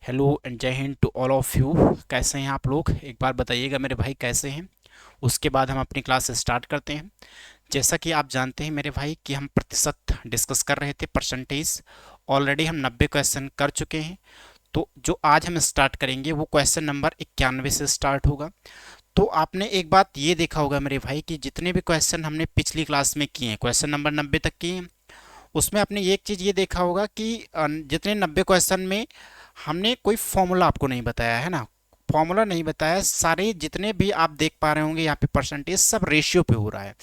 Hello and जय हिंद to all of you. कैसे हैं आप लोग? एक बार बताइएगा मेरे भाई कैसे हैं। उसके बाद हम अपनी क्लास स्टार्ट करते हैं। जैसा कि आप जानते हैं मेरे भाई कि हम प्रतिशत डिस्कस कर रहे थे, परसेंटेज। ऑलरेडी हम 90 क्वेश्चन कर चुके हैं। तो जो आज हम स्टार्ट करेंगे वो क्वेश्चन नंबर 91 से स्टार्ट होगा। तो आपने एक बात ये देखा होगा मेरे भाई कि जितने भी क्वेश्चन हमने पिछली क्लास में किए हैं, क्वेश्चन नंबर 90 तक किए हैं, उसमें आपने एक चीज़ ये देखा होगा कि जितने 90 क्वेश्चन में हमने कोई फॉर्मूला आपको नहीं बताया है ना। फॉर्मूला नहीं बताया, सारे जितने भी आप देख पा रहे होंगे यहाँ पे परसेंटेज सब रेशियो पे हो रहा है।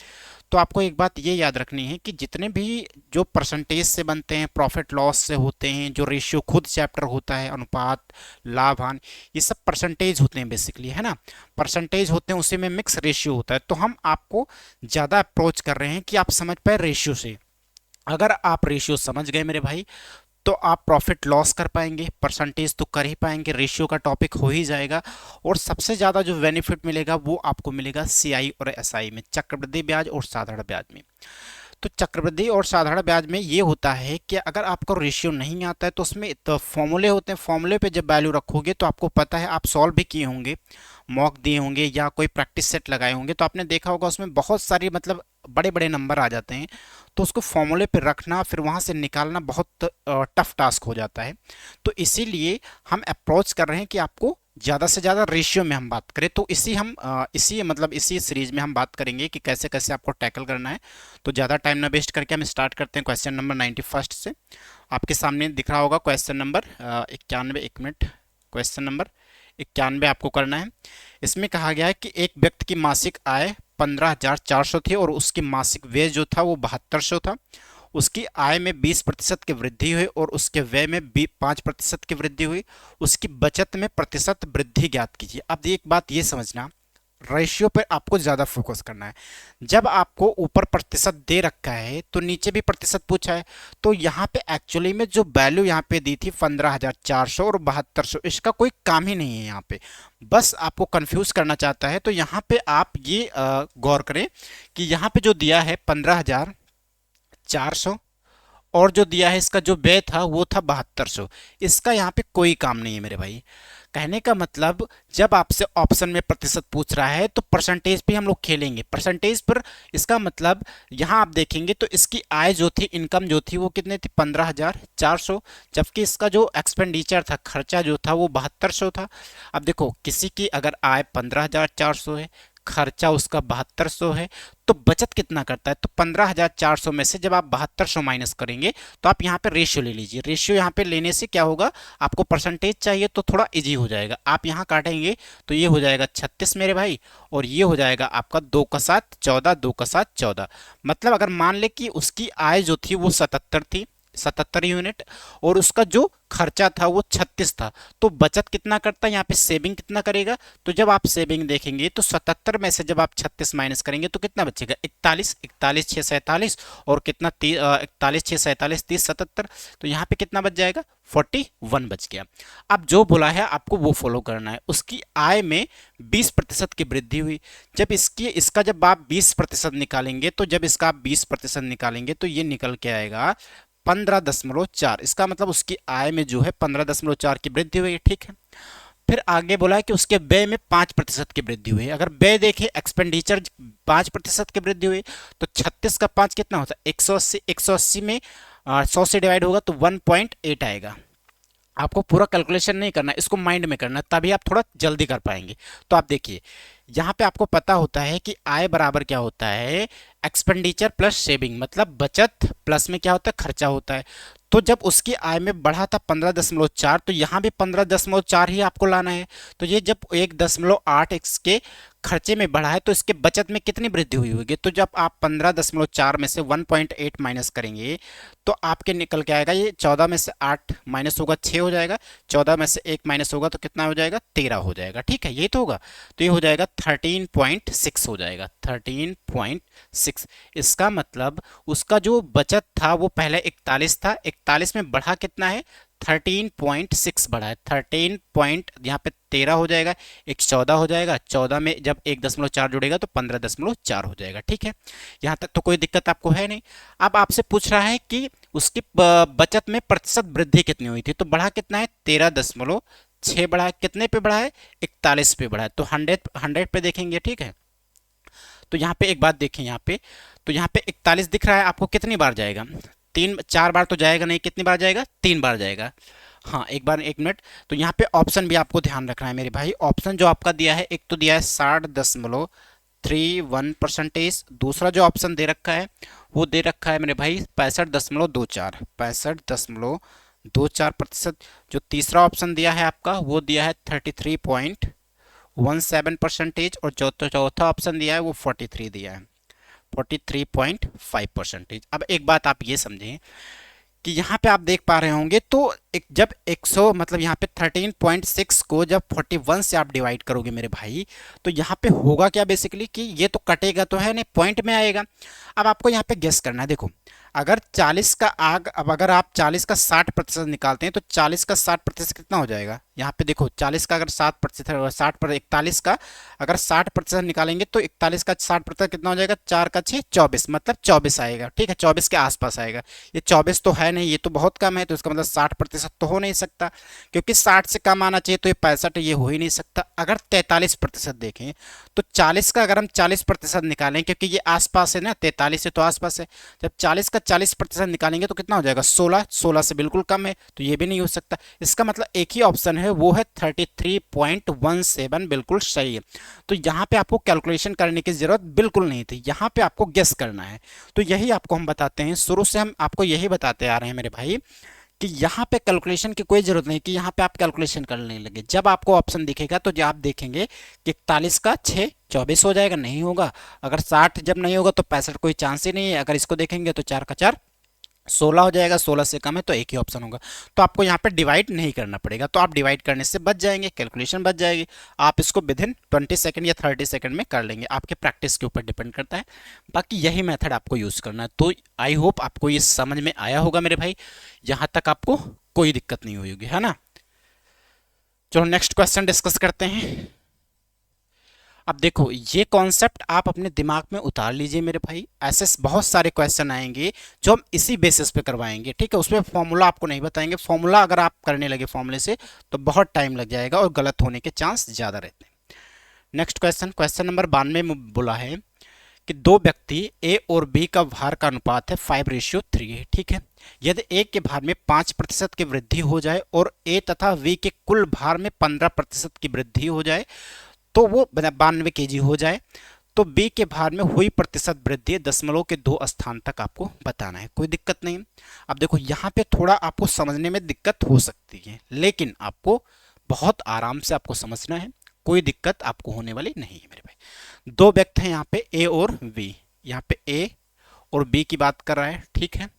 तो आपको एक बात ये याद रखनी है कि जितने भी जो परसेंटेज से बनते हैं, प्रॉफिट लॉस से होते हैं, जो रेशियो खुद चैप्टर होता है, अनुपात, लाभ हानि, ये सब परसेंटेज होते हैं बेसिकली, है ना। परसेंटेज होते हैं, उसी में मिक्स रेशियो होता है। तो हम आपको ज़्यादा अप्रोच कर रहे हैं कि आप समझ पाए रेशियो से। अगर आप रेशियो समझ गए मेरे भाई तो आप प्रॉफिट लॉस कर पाएंगे, परसेंटेज तो कर ही पाएंगे, रेशियो का टॉपिक हो ही जाएगा। और सबसे ज़्यादा जो बेनिफिट मिलेगा वो आपको मिलेगा सीआई और एसआई में, चक्रवृद्धि ब्याज और साधारण ब्याज में। तो चक्रवृद्धि और साधारण ब्याज में ये होता है कि अगर आपको रेशियो नहीं आता है तो उसमें तो फॉर्मूले होते हैं, फॉर्मूले पे जब वैल्यू रखोगे तो आपको पता है, आप सॉल्व भी किए होंगे, मॉक दिए होंगे या कोई प्रैक्टिस सेट लगाए होंगे, तो आपने देखा होगा उसमें बहुत सारी मतलब बड़े बड़े नंबर आ जाते हैं। तो उसको फॉर्मूले पे रखना फिर वहाँ से निकालना बहुत टफ टास्क हो जाता है। तो इसीलिए हम अप्रोच कर रहे हैं कि आपको ज़्यादा से ज़्यादा रेशियो में हम बात करें। तो इसी सीरीज में हम बात करेंगे कि कैसे कैसे आपको टैकल करना है। तो ज़्यादा टाइम ना वेस्ट करके हम स्टार्ट करते हैं क्वेश्चन नंबर 91 से। आपके सामने दिख रहा होगा क्वेश्चन नंबर 91। एक मिनट, क्वेश्चन नंबर 91 आपको करना है। इसमें कहा गया है कि एक व्यक्ति की मासिक आय 15,400 थी और उसकी मासिक व्यय जो था वो 7200 था। उसकी आय में 20% की वृद्धि हुई और उसके व्यय में 5% की वृद्धि हुई। उसकी बचत में प्रतिशत वृद्धि ज्ञात कीजिए। अब एक बात ये समझना, रेशियो पर आपको ज़्यादा फोकस करना है। जब आपको ऊपर प्रतिशत दे रखा है तो नीचे भी प्रतिशत पूछा है। तो यहाँ पे एक्चुअली में जो वैल्यू यहाँ पे दी थी 15,400 और 7200, इसका कोई काम ही नहीं है यहाँ पे, बस आपको कंफ्यूज करना चाहता है। तो यहाँ पे आप ये गौर करें कि यहाँ पे जो दिया है 15,400 और जो दिया है इसका जो व्यय था वो था 7200, इसका यहाँ पे कोई काम नहीं है मेरे भाई। कहने का मतलब जब आपसे ऑप्शन में प्रतिशत पूछ रहा है तो परसेंटेज पे हम लोग खेलेंगे, परसेंटेज पर। इसका मतलब यहाँ आप देखेंगे तो इसकी आय जो थी, इनकम जो थी वो कितनी थी, 15,400, जबकि इसका जो एक्सपेंडिचर था, खर्चा जो था वो 7200 था। अब देखो, किसी की अगर आय 15,400 है, खर्चा उसका 7200 है, तो बचत कितना करता है, तो 15,400 में से जब आप 7200 माइनस करेंगे तो आप यहाँ पे रेशियो ले लीजिए। रेशियो यहाँ पे लेने से क्या होगा, आपको परसेंटेज चाहिए तो थोड़ा इजी हो जाएगा। आप यहाँ काटेंगे तो ये हो जाएगा 36 मेरे भाई, और ये हो जाएगा आपका 2 का 7 14, 2 का 7 14। मतलब अगर मान ले कि उसकी आय जो थी वो 77 थी, 77 यूनिट, और उसका जो खर्चा था वो 36 था, तो बचत कितना करता है, यहाँ पे सेविंग कितना करेगा। तो जब आप सेविंग देखेंगे तो 77 में से जब आप 36 माइनस करेंगे तो कितना बचेगा, 41, 41 6 47, और कितना 41 6 47 30 77, तो यहाँ पे कितना बच जाएगा, 41 बच गया। अब जो बोला है आपको वो फॉलो करना है। उसकी आय में 20% की वृद्धि हुई। जब इसका जब आप 20% निकालेंगे, तो जब इसका आप 20% निकालेंगे तो ये निकल के आएगा 15.4। इसका मतलब उसकी आय में जो है 15.4 की वृद्धि हुई है, ठीक है। फिर आगे बोला है कि उसके व्यय में 5% की वृद्धि हुई है। अगर व्यय देखें, एक्सपेंडिचर 5% की वृद्धि हुई, तो 36 का 5 कितना होता है, 180। 180 में 100 से डिवाइड होगा तो 1.8 आएगा। आपको पूरा कैलकुलेशन नहीं करना, इसको माइंड में करना, तभी आप थोड़ा जल्दी कर पाएंगे। तो आप देखिए, यहाँ पे आपको पता होता है कि आय बराबर क्या होता है, एक्सपेंडिचर प्लस सेविंग, मतलब बचत प्लस में क्या होता है, खर्चा होता है। तो जब उसकी आय में बढ़ा था 15.4, तो यहाँ भी 15.4 ही आपको लाना है। तो ये जब 1.8 इसके खर्चे में बढ़ा है तो इसके बचत में कितनी वृद्धि हुई होगी। तो जब आप 15.4 में से 1.8 माइनस करेंगे तो आपके निकल के आएगा, ये 14 में से 8 माइनस होगा 6 हो जाएगा, 14 में से 1 माइनस होगा तो कितना हो जाएगा, 13 हो जाएगा, ठीक है। ये तो होगा, तो ये हो जाएगा 13.6 हो जाएगा, 13.6। इसका मतलब उसका जो बचत था वो पहले 41 था, 41 में बढ़ा कितना है, 13.6 बढ़ा है। 13 पॉइंट यहाँ पे 13 हो जाएगा, एक 14 हो जाएगा, 14 में जब 1.4 जुड़ेगा तो 15.4 हो जाएगा। ठीक है, यहाँ तक तो कोई दिक्कत आपको है नहीं। अब आपसे पूछ रहा है कि उसकी बचत में प्रतिशत वृद्धि कितनी हुई थी, तो बढ़ा कितना है 13.6 बढ़ा है। कितने पे बढ़ा है 41 पे बढ़ा है, तो 100 पे देखेंगे। ठीक है, तो यहाँ पे एक बात देखें, यहाँ पे तो यहाँ पे 41 दिख रहा है आपको, कितनी बार जाएगा, तीन चार बार तो जाएगा नहीं, कितनी बार जाएगा, 3 बार जाएगा। हाँ एक बार, एक मिनट, तो यहाँ पे ऑप्शन भी आपको ध्यान रखना है मेरे भाई। ऑप्शन जो आपका दिया है, एक तो दिया है 60.31%, दूसरा जो ऑप्शन दे रखा है वो दे रखा है मेरे भाई 65.24%। जो तीसरा ऑप्शन दिया है आपका वो दिया है 33.17%, और चौथा ऑप्शन दिया है वो 43 दिया है, 43.5%। अब एक बात आप ये समझें कि यहाँ पे आप देख पा रहे होंगे, तो जब 100 मतलब यहाँ पे 13.6 को जब 41 से आप डिवाइड करोगे मेरे भाई, तो यहाँ पे होगा क्या बेसिकली कि ये तो कटेगा तो है नहीं, पॉइंट में आएगा। अब आपको यहाँ पे गेस करना है। देखो अगर 40 का अब अगर आप 40 का 60% निकालते हैं तो 40 का 60% कितना हो जाएगा, यहाँ पे देखो 40 का अगर 7% है, 41 का अगर 60% निकालेंगे तो 41 का 60% कितना हो जाएगा, 4 का 6 24, मतलब 24 आएगा। ठीक है, 24 के आसपास आएगा। ये 24 तो है नहीं, ये तो बहुत कम है, तो इसका मतलब 60% तो हो नहीं सकता, क्योंकि 60 से कम आना चाहिए, तो ये 65 ये हो ही नहीं सकता। अगर 43% देखें तो 40 का अगर हम 40% निकालें, क्योंकि ये आसपास है ना, 43 से तो आसपास है, जब 40 का 40% निकालेंगे तो कितना हो जाएगा 16, 16 से बिल्कुल कम है, तो ये भी नहीं हो सकता। इसका मतलब एक ही ऑप्शन है, वो है 33.17, बिल्कुल सही है। तो यहाँ पे आपको कैलकुलेशन करने की जरूरत बिल्कुल नहीं थी, यहाँ पे आपको गेस करना है। तो यही आपको हम बताते हैं, शुरू से हम आपको यही बताते आ रहे हैं मेरे भाई कि यहाँ पे कैलकुलेशन की कोई जरूरत नहीं कि यहाँ पे आप कैलकुलेशन करने लगे। जब आपको ऑप्शन दिखेगा तो जब आप देखेंगे कि 41 का 6 24 हो जाएगा, नहीं होगा। अगर 60 जब नहीं होगा तो 65 कोई चांस ही नहीं है। अगर इसको देखेंगे तो 4 का 4 16 हो जाएगा, 16 से कम है तो एक ही ऑप्शन होगा। तो आपको यहाँ पे डिवाइड नहीं करना पड़ेगा, तो आप डिवाइड करने से बच जाएंगे, कैलकुलेशन बच जाएगी। आप इसको विदिन 20 सेकंड या 30 सेकंड में कर लेंगे, आपके प्रैक्टिस के ऊपर डिपेंड करता है। बाकी यही मेथड आपको यूज़ करना है। तो आई होप आपको ये समझ में आया होगा मेरे भाई, यहाँ तक आपको कोई दिक्कत नहीं हुई होगी, है ना। चलो नेक्स्ट क्वेश्चन डिस्कस करते हैं। अब देखो ये कॉन्सेप्ट आप अपने दिमाग में उतार लीजिए मेरे भाई, ऐसे बहुत सारे क्वेश्चन आएंगे जो हम इसी बेसिस पे करवाएंगे। ठीक है, उसमें फॉर्मूला आपको नहीं बताएंगे, फॉर्मूला अगर आप करने लगे फॉर्मूले से तो बहुत टाइम लग जाएगा और गलत होने के चांस ज़्यादा रहते हैं। नेक्स्ट क्वेश्चन, क्वेश्चन नंबर 92 में बोला है कि दो व्यक्ति ए और बी का भार का अनुपात है 5:3 है। ठीक है, यदि ए के भार में 5% की वृद्धि हो जाए और ए तथा बी के कुल भार में 15% की वृद्धि हो जाए तो वो 92 kg हो जाए, तो बी के भार में हुई प्रतिशत वृद्धि दशमलव के 2 स्थान तक आपको बताना है। कोई दिक्कत नहीं। अब देखो यहाँ पे थोड़ा आपको समझने में दिक्कत हो सकती है, लेकिन आपको बहुत आराम से आपको समझना है, कोई दिक्कत आपको होने वाली नहीं है मेरे भाई। दो व्यक्ति हैं यहाँ पे ए और बी, यहाँ पे ए और बी की बात कर रहा है। ठीक है,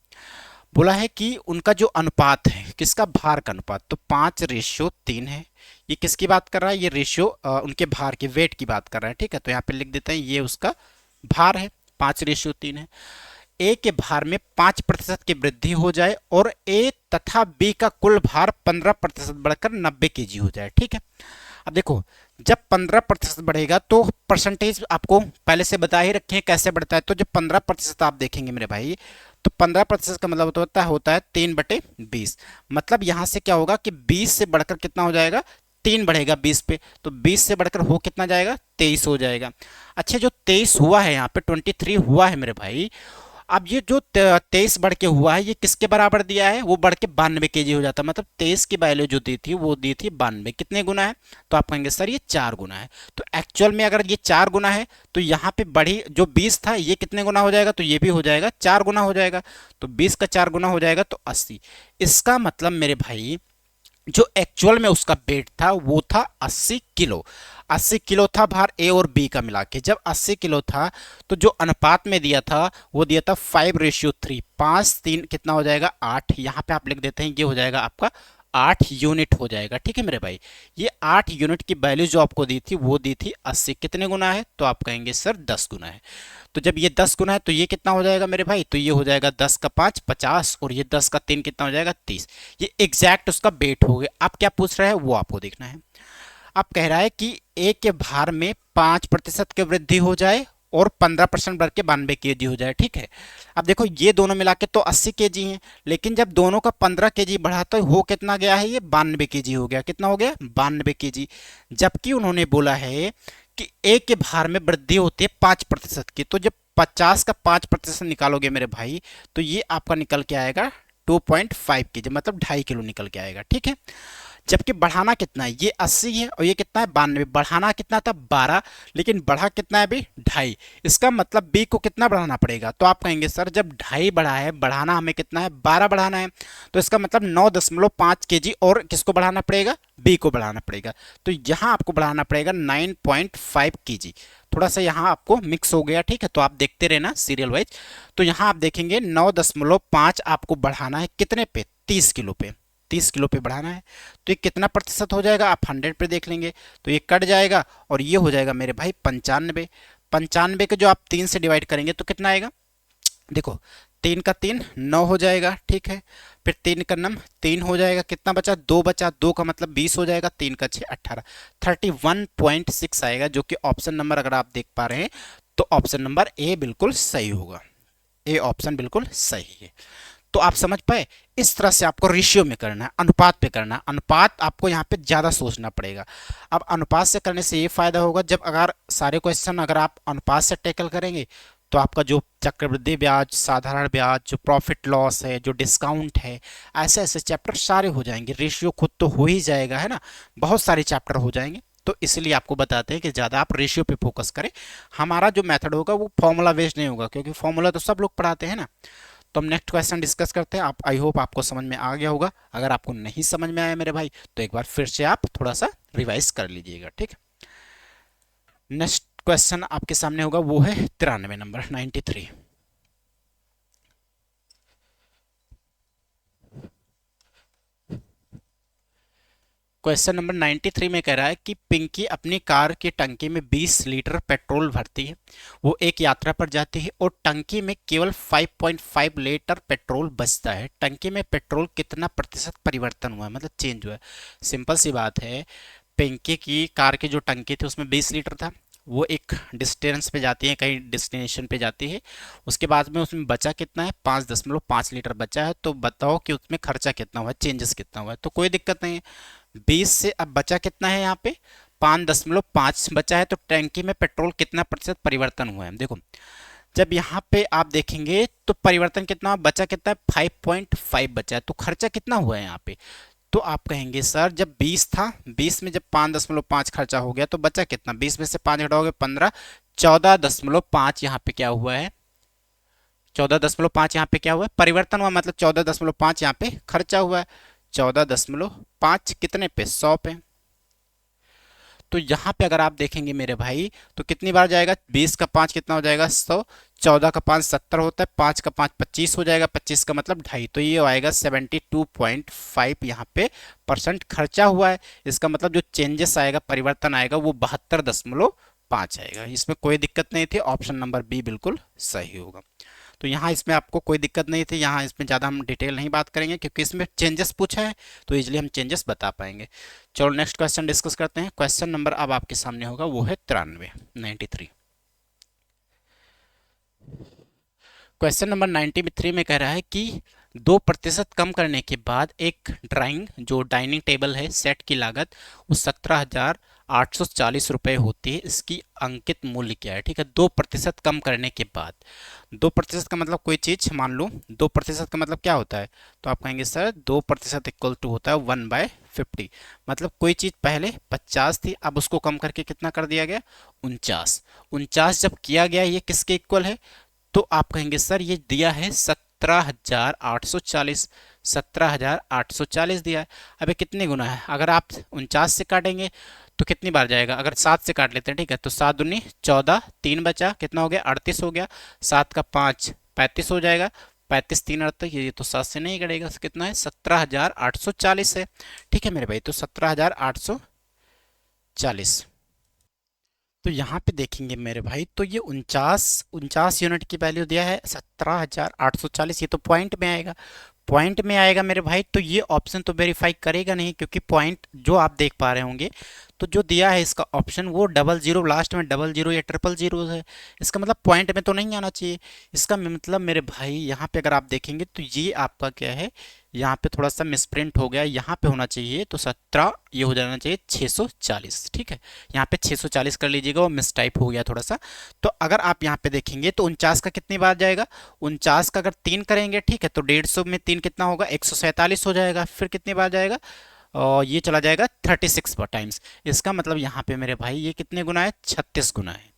बोला है कि उनका जो अनुपात है, किसका, भार का अनुपात, तो 5:3 है। ये किसकी बात कर रहा है, ये रेशियो उनके भार के वेट की बात कर रहा है। ठीक है, तो यहाँ पे लिख देते हैं ये उसका भार है, 5:3 है। ए के भार में 5% की वृद्धि हो जाए और ए तथा बी का कुल भार 15% बढ़कर 90 kg हो जाए। ठीक है, अब देखो जब 15% बढ़ेगा तो परसेंटेज आपको पहले से बता ही रखे हैं कैसे बढ़ता है। तो जब 15% आप देखेंगे मेरे भाई, तो 15% का मतलब होता है 3/20। मतलब यहाँ से क्या होगा कि 20 से बढ़कर कितना हो जाएगा, 3 बढ़ेगा 20 पे, तो 20 से बढ़कर हो कितना जाएगा, 23 हो जाएगा। अच्छा, जो 23 हुआ है यहाँ पे 23 हुआ है मेरे भाई, अब ये जो 23 बढ़ के हुआ है ये किसके बराबर दिया है, वो बढ़ के 92 kg हो जाता है। मतलब 23 की वैल्यू जो दी थी वो दी थी 92, कितने गुना है, तो आप कहेंगे सर ये 4 गुना है। तो एक्चुअल में अगर ये 4 गुना है तो यहाँ पे बढ़ी जो 20 था ये कितने गुना हो जाएगा, तो ये भी हो जाएगा 4 गुना हो जाएगा। तो 20 का 4 गुना हो जाएगा तो 80। इसका मतलब मेरे भाई जो एक्चुअल में उसका वेट था वो था 80 किलो। 80 किलो था भार ए और बी का मिला के। जब 80 किलो था तो जो अनुपात में दिया था वो दिया था 5:3, 5 3 कितना हो जाएगा 8। यहाँ पे आप लिख देते हैं ये हो जाएगा आपका 8 यूनिट हो जाएगा। ठीक है मेरे भाई, ये 8 यूनिट की वैल्यू जो आपको दी थी वो दी थी 80। कितने गुना है? तो आप कहेंगे सर 10 गुना है। तो जब ये 10 गुना है तो ये कितना हो जाएगा मेरे भाई? तो ये हो जाएगा 10 का 5 50, और ये 10 का 3 कितना हो जाएगा? 30। ये एग्जैक्ट उसका वेट हो गया। आप क्या पूछ रहे हैं वो आपको देखना है। आप कह रहा है कि ए के भार में 5% की वृद्धि हो जाए और 15% बढ़ के 92 केजी हो जाए। ठीक है, अब देखो ये दोनों मिला के तो 80 केजी हैं, लेकिन जब दोनों का 15 केजी बढ़ा तो हो कितना गया है? ये 92 केजी हो गया। कितना हो गया? 92 केजी। जबकि उन्होंने बोला है कि ए के भार में वृद्धि होती है 5% की। तो जब 50 का 5% निकालोगे मेरे भाई तो ये आपका निकल के आएगा 2.5 केजी, मतलब 2.5 किलो निकल के आएगा। ठीक है, जबकि बढ़ाना कितना है? ये 80 है और ये कितना है? 92। बढ़ाना कितना था? 12, लेकिन बढ़ा कितना है अभी? 2.5। इसका मतलब बी को कितना बढ़ाना पड़ेगा? तो आप कहेंगे सर जब 2.5 बढ़ा है, बढ़ाना हमें कितना है? 12 बढ़ाना है, तो इसका मतलब 9.5 केजी और किसको बढ़ाना पड़ेगा? बी को बढ़ाना पड़ेगा। तो यहाँ आपको बढ़ाना पड़ेगा 9.5 केजी। थोड़ा सा यहाँ आपको मिक्स हो गया। ठीक है, तो आप देखते रहना सीरियल वाइज। तो यहाँ आप देखेंगे 9.5 आपको बढ़ाना है कितने पे? 30 किलो पे। 30 किलो पे बढ़ाना है, तो ये कितना प्रतिशत हो जाएगा? आप 100 पे देख लेंगे तो ये कट जाएगा और ये हो जाएगा मेरे भाई 95। 95 के जो आप 3 से डिवाइड करेंगे तो कितना आएगा? देखो 3 का 3 9 हो जाएगा। ठीक है, फिर 3 का नम 3 हो जाएगा। कितना बचा? 2 बचा। 2 का मतलब 20 हो जाएगा। 3 का 6 18, 31.6 आएगा, जो कि ऑप्शन नंबर अगर आप देख पा रहे हैं तो ऑप्शन नंबर ए बिल्कुल सही होगा। ए ऑप्शन बिल्कुल सही है। तो आप समझ पाए, इस तरह से आपको रेशियो में करना है, अनुपात पे करना है। अनुपात आपको यहाँ पे ज़्यादा सोचना पड़ेगा। अब अनुपात से करने से ये फायदा होगा, जब अगर सारे क्वेश्चन अगर आप अनुपात से टैकल करेंगे तो आपका जो चक्रवृद्धि ब्याज, साधारण ब्याज, जो प्रॉफिट लॉस है, जो डिस्काउंट है, ऐसे ऐसे चैप्टर सारे हो जाएंगे। रेशियो खुद तो हो ही जाएगा, है ना, बहुत सारे चैप्टर हो जाएंगे। तो इसलिए आपको बताते हैं कि ज़्यादा आप रेशियो पे फोकस करें। हमारा जो मेथड होगा वो फॉर्मूला बेस्ड नहीं होगा, क्योंकि फॉर्मूला तो सब लोग पढ़ाते हैं ना। तो हम नेक्स्ट क्वेश्चन डिस्कस करते हैं। आप आई होप आपको समझ में आ गया होगा। अगर आपको नहीं समझ में आया मेरे भाई तो एक बार फिर से आप थोड़ा सा रिवाइज कर लीजिएगा। ठीक है, नेक्स्ट क्वेश्चन आपके सामने होगा वो है 93 नंबर 93। क्वेश्चन नंबर 93 में कह रहा है कि पिंकी अपनी कार की टंकी में 20 लीटर पेट्रोल भरती है। वो एक यात्रा पर जाती है और टंकी में केवल 5.5 लीटर पेट्रोल बचता है। टंकी में पेट्रोल कितना प्रतिशत परिवर्तन हुआ है, मतलब चेंज हुआ है। सिंपल सी बात है, पिंकी की कार की जो टंकी थी उसमें 20 लीटर था। वो एक डिस्टेंस पे जाती है, कहीं डेस्टिनेशन पे जाती है। उसके बाद में उसमें बचा कितना है? 5.5 लीटर बचा है। तो बताओ कि उसमें खर्चा कितना हुआ है, चेंजेस कितना हुआ है। तो कोई दिक्कत नहीं है, 20 से अब बचा कितना है? यहाँ पे 5.5 बचा है। तो टैंकी में पेट्रोल कितना प्रतिशत परिवर्तन हुआ है? देखो जब यहाँ पे आप देखेंगे तो परिवर्तन कितना बचा? कितना है? 5.5 बचा है। तो खर्चा कितना हुआ है यहाँ पे? तो आप कहेंगे सर जब 20 था, 20 में जब 5.5 खर्चा हो गया तो बचा कितना? 20 में से 5 घटाओगे 15, 14.5 यहाँ पे क्या हुआ है? 14.5 यहाँ पे क्या हुआ है? परिवर्तन हुआ, मतलब 14.5 यहाँ पे खर्चा हुआ है। 14.5 कितने पे? 100 पे। तो यहाँ पे अगर आप देखेंगे मेरे भाई तो कितनी बार जाएगा? 20 का 5 कितना हो जाएगा? 100। 14 का 5 70 होता है। 5 का 5 25 हो जाएगा। 25 का मतलब 2.5, तो ये आएगा 72.5 यहाँ पे परसेंट खर्चा हुआ है। इसका मतलब जो चेंजेस आएगा, परिवर्तन आएगा, वो 72.5 आएगा। इसमें कोई दिक्कत नहीं थी, ऑप्शन नंबर बी बिल्कुल सही होगा। तो यहाँ इसमें आपको कोई दिक्कत नहीं थी। यहाँ इसमें ज़्यादा हम डिटेल नहीं बात करेंगे क्योंकि इसमें चेंजेस पूछा है, तो इजीली हम चेंजेस बता पाएंगे। चलो नेक्स्ट क्वेश्चन डिस्कस करते हैं। क्वेश्चन नंबर अब आपके सामने होगा वो है 93। क्वेश्चन नंबर 93 में कह रहा है कि 2% कम करने के बाद एक ड्राइंग जो डाइनिंग टेबल है सेट की लागत वो 17,840 रुपये होती है। इसकी अंकित मूल्य क्या है? ठीक है, 2% कम करने के बाद। 2% का मतलब कोई चीज़ मान लो 2% का मतलब क्या होता है? तो आप कहेंगे सर 2% इक्वल टू होता है 1/50। मतलब कोई चीज़ पहले 50 थी, अब उसको कम करके कितना कर दिया गया? 49। 49 जब किया गया ये किसके इक्वल है? तो आप कहेंगे सर ये दिया है 17,840। 17,840 दिया है। अब ये कितने गुना है? अगर आप 49 से काटेंगे तो कितनी बार जाएगा? अगर 7 से काट लेते हैं, ठीक है, तो 7 दूनी 14, 3 बचा, कितना हो गया? 38 हो गया। 7 का 5 35 हो जाएगा। 35 3 अड़ता, ये तो 7 से नहीं कटेगा, कितना है 17,840 है। ठीक है मेरे भाई, तो 17,840। तो यहाँ पे देखेंगे मेरे भाई, तो ये 49 यूनिट की वैल्यू दिया है 17,840, ये तो पॉइंट में आएगा। पॉइंट में आएगा मेरे भाई, तो ये ऑप्शन तो वेरीफाई करेगा नहीं, क्योंकि पॉइंट जो आप देख पा रहे होंगे, तो जो दिया है इसका ऑप्शन वो 00 लास्ट में 00 या 000 है। इसका मतलब पॉइंट में तो नहीं आना चाहिए। इसका मतलब मेरे भाई यहाँ पे अगर आप देखेंगे तो ये आपका क्या है, यहाँ पे थोड़ा सा मिसप्रिंट हो गया, यहाँ पे होना चाहिए तो 17, ये हो जाना चाहिए 640। ठीक है, यहाँ पे 640 कर लीजिएगा, वो मिस टाइप हो गया थोड़ा सा। तो अगर आप यहाँ पे देखेंगे तो 49 का कितनी बार जाएगा, 49 का अगर 3 करेंगे, ठीक है, तो 150 में 3 कितना होगा, 147 हो जाएगा। फिर कितनी बार जाएगा, और ये चला जाएगा 36 पर टाइम्स। इसका मतलब यहाँ पे मेरे भाई ये कितने गुना है, 36 गुना है।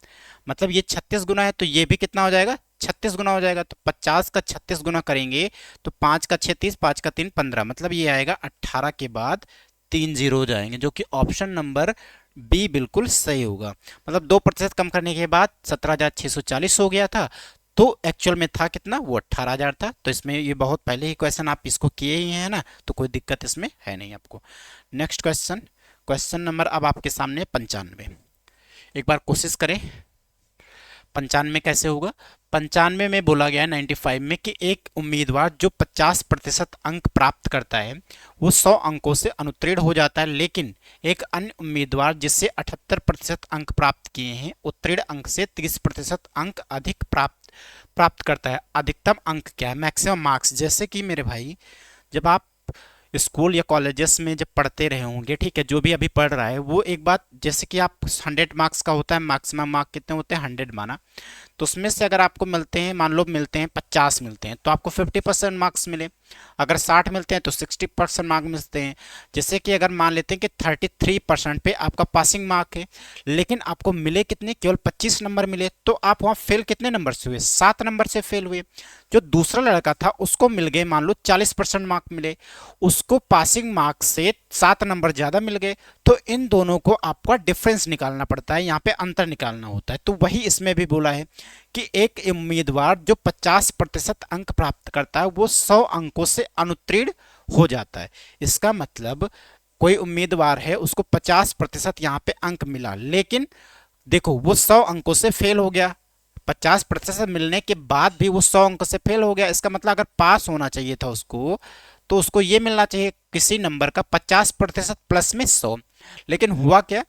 मतलब ये 36 गुना है, तो ये भी कितना हो जाएगा, 36 गुना हो जाएगा। तो 50 का 36 गुना करेंगे तो 5 का 6 30, 5 का 3 15, मतलब ये आएगा 18 के बाद 3 जीरो हो जाएंगे, जो कि ऑप्शन नंबर बी बिल्कुल सही होगा। मतलब 2% कम करने के बाद 17,640 हो गया था, तो एक्चुअल में था कितना, वो 18,000 था। तो इसमें ये बहुत पहले ही क्वेश्चन आप इसको किए ही हैं ना, तो कोई दिक्कत इसमें है नहीं आपको। नेक्स्ट क्वेश्चन, क्वेश्चन नंबर अब आपके सामने 95। एक बार कोशिश करें, 95 कैसे होगा। 95 में बोला गया है 95 में कि एक उम्मीदवार जो 50% अंक प्राप्त करता है वो 100 अंकों से अनुत्तीर्ण हो जाता है, लेकिन एक अन्य उम्मीदवार जिससे 78% अंक प्राप्त किए हैं उत्तीर्ण अंक से 30% अंक अधिक प्राप्त प्राप्त करता है। अधिकतम अंक क्या है, मैक्सिमम मार्क्स। जैसे कि मेरे भाई जब आप स्कूल या कॉलेजेस में जब पढ़ते रहे होंगे, ठीक है, जो भी अभी पढ़ रहा है वो एक बात, जैसे कि आप 100 मार्क्स का होता है, मैक्सिमम मार्क कितने होते हैं 100 माना, तो उसमें से अगर आपको मिलते हैं, मान लो मिलते हैं 50 मिलते हैं, तो आपको 50% मार्क्स मिले। अगर 60 मिलते हैं तो 60% मार्क मिलते हैं। जैसे कि अगर मान लेते हैं कि 33% पे आपका पासिंग मार्क है, लेकिन आपको मिले कितने, केवल 25 नंबर मिले, तो आप वहाँ फेल कितने नंबर से हुए, 7 नंबर से फेल हुए। जो दूसरा लड़का था उसको मिल गए मान लो 40% मार्क मिले, उसको पासिंग मार्क से 7 नंबर ज़्यादा मिल गए। तो इन दोनों को आपका डिफरेंस निकालना पड़ता है, यहाँ पे अंतर निकालना होता है। तो वही इसमें भी बोला है कि एक उम्मीदवार जो 50% अंक प्राप्त करता है वो 100 अंकों से अनुत्तीर्ण हो जाता है। इसका मतलब कोई उम्मीदवार है, उसको 50% यहाँ पे अंक मिला, लेकिन देखो वो 100 अंकों से फेल हो गया। 50% मिलने के बाद भी वो 100 अंक से फेल हो गया। इसका मतलब अगर पास होना चाहिए था उसको, तो उसको ये मिलना चाहिए किसी नंबर का 50% प्लस में 100, लेकिन हुआ क्या,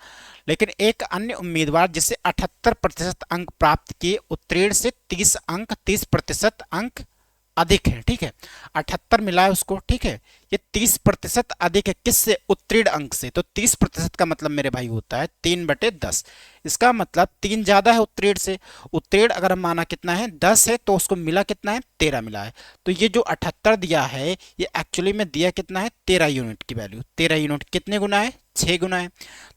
लेकिन एक अन्य उम्मीदवार जिसे 78% अंक प्राप्त किए उत्तीर्ण से 30 अंक 30% अंक अधिक है। ठीक है, 78 मिला है उसको, ठीक है, ये 30% अधिक है किससे, उत्तीर्ण अंक से। तो 30% का मतलब मेरे भाई होता है 3/10। इसका मतलब 3 ज्यादा है उत्तीर्ण से। उत्तीर्ण अगर हम माना कितना है 10 है, तो उसको मिला कितना है 13 मिला है। तो ये जो 78 दिया है ये एक्चुअली में दिया कितना है 13 यूनिट की वैल्यू। 13 यूनिट कितने गुना है, 6 गुना है।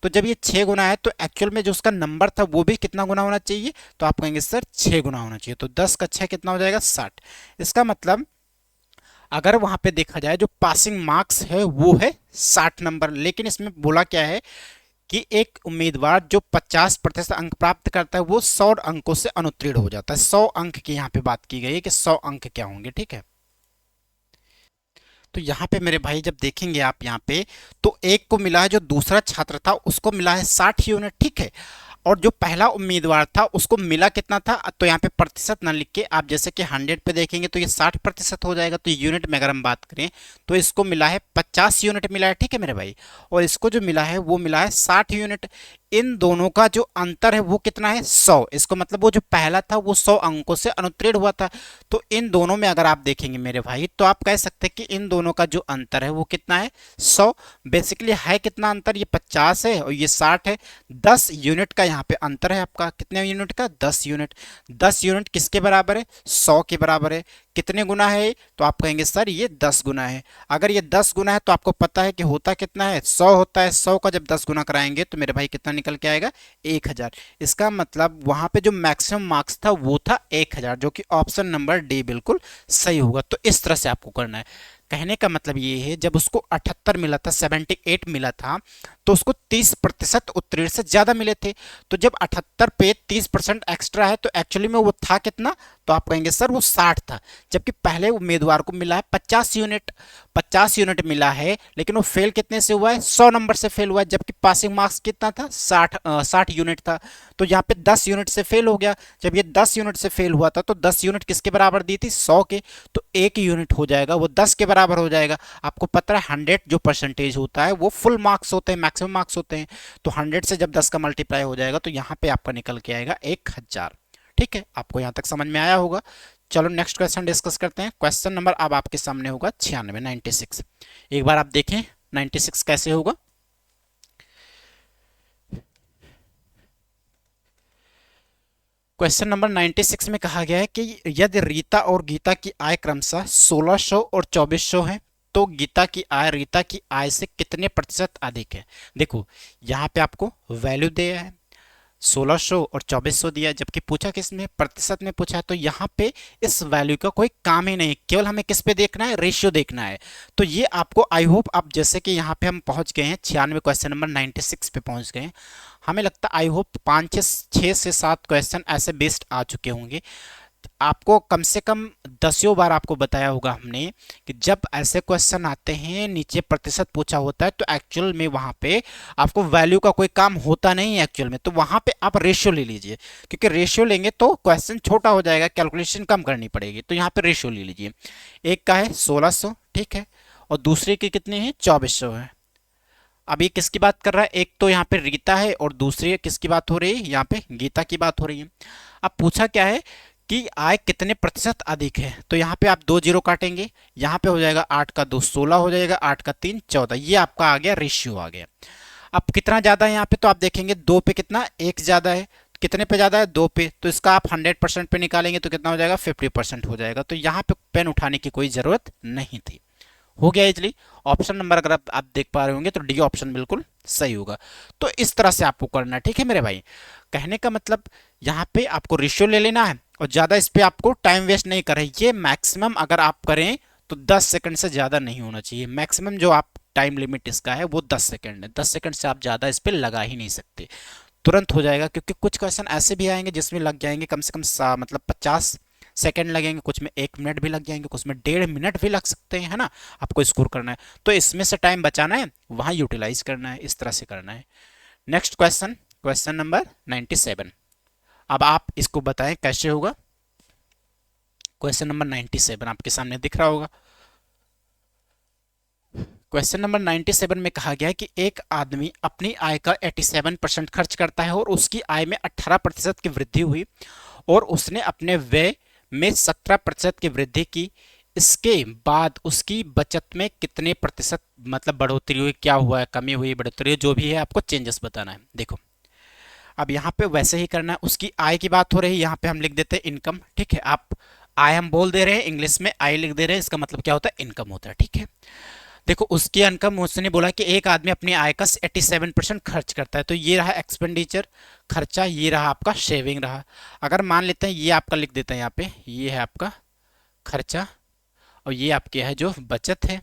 तो जब ये 6 गुना है तो एक्चुअल में जो उसका नंबर था वो भी कितना गुना होना चाहिए, तो आप कहेंगे सर 6 गुना होना चाहिए। तो 10 का 6 कितना हो जाएगा 60। इसका मतलब अगर वहां पे देखा जाए जो पासिंग मार्क्स है वो है 60 नंबर, लेकिन इसमें बोला क्या है कि एक उम्मीदवार जो 50% अंक प्राप्त करता है वो 100 अंकों से अनुत्तीर्ण हो जाता है। 100 अंक की यहाँ पे बात की गई है कि 100 अंक क्या होंगे। ठीक है, तो यहाँ पे मेरे भाई जब देखेंगे आप यहाँ पे, तो एक को मिला है, जो दूसरा छात्र था उसको मिला है 60 यूनिट। ठीक है, और जो पहला उम्मीदवार था उसको मिला कितना था, तो यहाँ पे प्रतिशत ना लिख के आप जैसे कि 100 पे देखेंगे तो ये 60% हो जाएगा। तो यूनिट में अगर हम बात करें तो इसको मिला है 50 यूनिट मिला है। ठीक है मेरे भाई, और इसको जो मिला है वो मिला है 60 यूनिट। इन दोनों का जो अंतर है वो कितना है 100। इसको मतलब वो जो पहला था वो 100 अंकों से अनुत्तीर्ण हुआ था। तो इन दोनों में अगर आप देखेंगे मेरे भाई तो आप कह सकते हैं कि इन दोनों का जो अंतर है वो कितना है 100। बेसिकली है कितना अंतर, ये 50 है और ये 60 है। 10 यूनिट का यहाँ पे अंतर है आपका, कितने यूनिट का 10 यूनिट। 10 यूनिट किसके बराबर है 100 के बराबर है। कितने गुना है, तो आप कहेंगे सर ये 10 गुना है। अगर ये 10 गुना है तो आपको पता है कि होता कितना है 100 होता है। 100 का जब 10 गुना कराएंगे तो मेरे भाई कितना निकल के आएगा 1000। इसका मतलब वहां पे जो मैक्सिमम मार्क्स था वो था 1000, जो कि ऑप्शन नंबर डी बिल्कुल सही होगा। तो इस तरह से आपको करना है। कहने का मतलब ये है जब उसको 78 मिला था 78 मिला था तो उसको 30% उत्तीर्ण से ज्यादा मिले थे। तो जब 78 पे 30% एक्स्ट्रा है तो एक्चुअली में वो था कितना, तो आप कहेंगे सर वो 60 था। जबकि पहले उम्मीदवार को मिला है 50 यूनिट, 50 यूनिट मिला है, लेकिन वो फेल कितने से हुआ है, 100 नंबर से फेल हुआ है। जबकि पासिंग मार्क्स कितना था, 60 यूनिट था। तो यहाँ पे 10 यूनिट से फेल हो गया। जब ये 10 यूनिट से फेल हुआ था तो 10 यूनिट किसके बराबर दी थी, 100 के। तो 1 यूनिट हो जाएगा वो 10 के बराबर हो जाएगा। आपको पता है 100 जो परसेंटेज होता है वो फुल मार्क्स होते हैं, मैक्सिमम मार्क्स होते हैं। तो 100 से जब 10 का मल्टीप्लाई हो जाएगा तो यहाँ पे आपका निकल के आएगा 1000। ठीक है, आपको यहाँ तक समझ में आया होगा। चलो नेक्स्ट क्वेश्चन डिस्कस करते हैं। क्वेश्चन नंबर अब आपके सामने होगा 96, 96। एक बार आप देखें 96 कैसे होगा। क्वेश्चन नंबर 96 में कहा गया है कि यदि रीता और गीता की आय क्रमशः 1600 और 2400 है तो गीता की आय रीता की आय से कितने प्रतिशत अधिक है। देखो यहाँ पे आपको वैल्यू दिया है 1600 और 2400 दिया है, जबकि पूछा किस में, प्रतिशत में पूछा है। तो यहाँ पे इस वैल्यू का कोई काम ही नहीं, केवल हमें किस पे देखना है, रेशियो देखना है। तो ये आपको आई होप आप, जैसे कि यहाँ पे हम पहुंच गए हैं 96, क्वेश्चन नंबर 96 पे पहुंच गए हैं। हमें लगता है आई होप 5 6 से 7 क्वेश्चन ऐसे बेस्ड आ चुके होंगे। आपको कम से कम 10 बार आपको बताया होगा हमने कि जब ऐसे क्वेश्चन आते हैं नीचे प्रतिशत पूछा होता है तो एक्चुअल में वहां पे आपको वैल्यू का कोई काम होता नहीं है एक्चुअल में। तो वहां पे आप रेशियो ले लीजिए, क्योंकि रेशियो लेंगे तो क्वेश्चन छोटा हो जाएगा, कैलकुलेशन कम करनी पड़ेगी। तो यहाँ पे रेशियो ले लीजिए। एक का है 1600, ठीक है, और दूसरे की कितनी है, 2400 है। अब ये किसकी बात कर रहा है, एक तो यहाँ पे रीता है और दूसरी किसकी बात हो रही है, यहाँ पे गीता की बात हो रही है। अब पूछा क्या है कि आय कितने प्रतिशत अधिक है। तो यहाँ पे आप 2 जीरो काटेंगे, यहाँ पे हो जाएगा 8 का 2 16 हो जाएगा, 8 का 3 14। ये आपका आ गया रेशियो आ गया। अब कितना ज्यादा है यहाँ पे, तो आप देखेंगे 2 पे कितना, 1 ज्यादा है। कितने पे ज्यादा है, 2 पे। तो इसका आप 100% पे निकालेंगे तो कितना हो जाएगा, 50% हो जाएगा। तो यहाँ पे पेन उठाने की कोई जरूरत नहीं थी। हो गया इजली। ऑप्शन नंबर अगर आप देख पा रहे होंगे तो डी ऑप्शन बिल्कुल सही होगा। तो इस तरह से आपको करना है, ठीक है मेरे भाई। कहने का मतलब यहाँ पे आपको रेशियो ले लेना है और ज्यादा इस पे आपको टाइम वेस्ट नहीं कर रहे। ये मैक्सिमम अगर आप करें तो 10 सेकंड से ज्यादा नहीं होना चाहिए। मैक्सिमम जो आप टाइम लिमिट इसका है वो 10 सेकंड है। 10 सेकंड से आप ज्यादा इस पे लगा ही नहीं सकते। तुरंत हो जाएगा, क्योंकि कुछ क्वेश्चन ऐसे भी आएंगे जिसमें लग जाएंगे कम से कम मतलब 50 सेकंड लगेंगे, कुछ में 1 मिनट भी लग जाएंगे, कुछ में 1.5 मिनट भी लग सकते हैं, है ना। आपको स्कोर करना है तो इसमें से टाइम बचाना है, वहां यूटिलाइज करना है, इस तरह से करना है। Next question, question number 97। अब आप इसको बताएं कैसे होगा। क्वेश्चन नंबर 97 आपके सामने दिख रहा होगा। क्वेश्चन नंबर 97 में कहा गया है कि एक आदमी अपनी आय का 87% खर्च करता है और उसकी आय में 18% की वृद्धि हुई और उसने अपने व्यय में 17% की वृद्धि की। इसके बाद उसकी बचत में कितने प्रतिशत मतलब बढ़ोतरी हुई, क्या हुआ है, कमी हुई, बढ़ोतरी हुई, जो भी है आपको चेंजेस बताना है। देखो अब यहाँ पे वैसे ही करना है। उसकी आय की बात हो रही है, यहाँ पे हम लिख देते हैं इनकम, ठीक है। आप आय हम बोल दे रहे हैं, इंग्लिश में आय लिख दे रहे हैं, इसका मतलब क्या होता है, इनकम होता है, ठीक है। देखो उसकी इनकम, उसने बोला कि एक आदमी अपनी आय का 87% खर्च करता है। तो ये रहा एक्सपेंडिचर, खर्चा, ये रहा आपका सेविंग रहा। अगर मान लेते हैं ये आपका लिख देते हैं यहाँ पे, ये है आपका खर्चा और ये आपके है जो बचत है,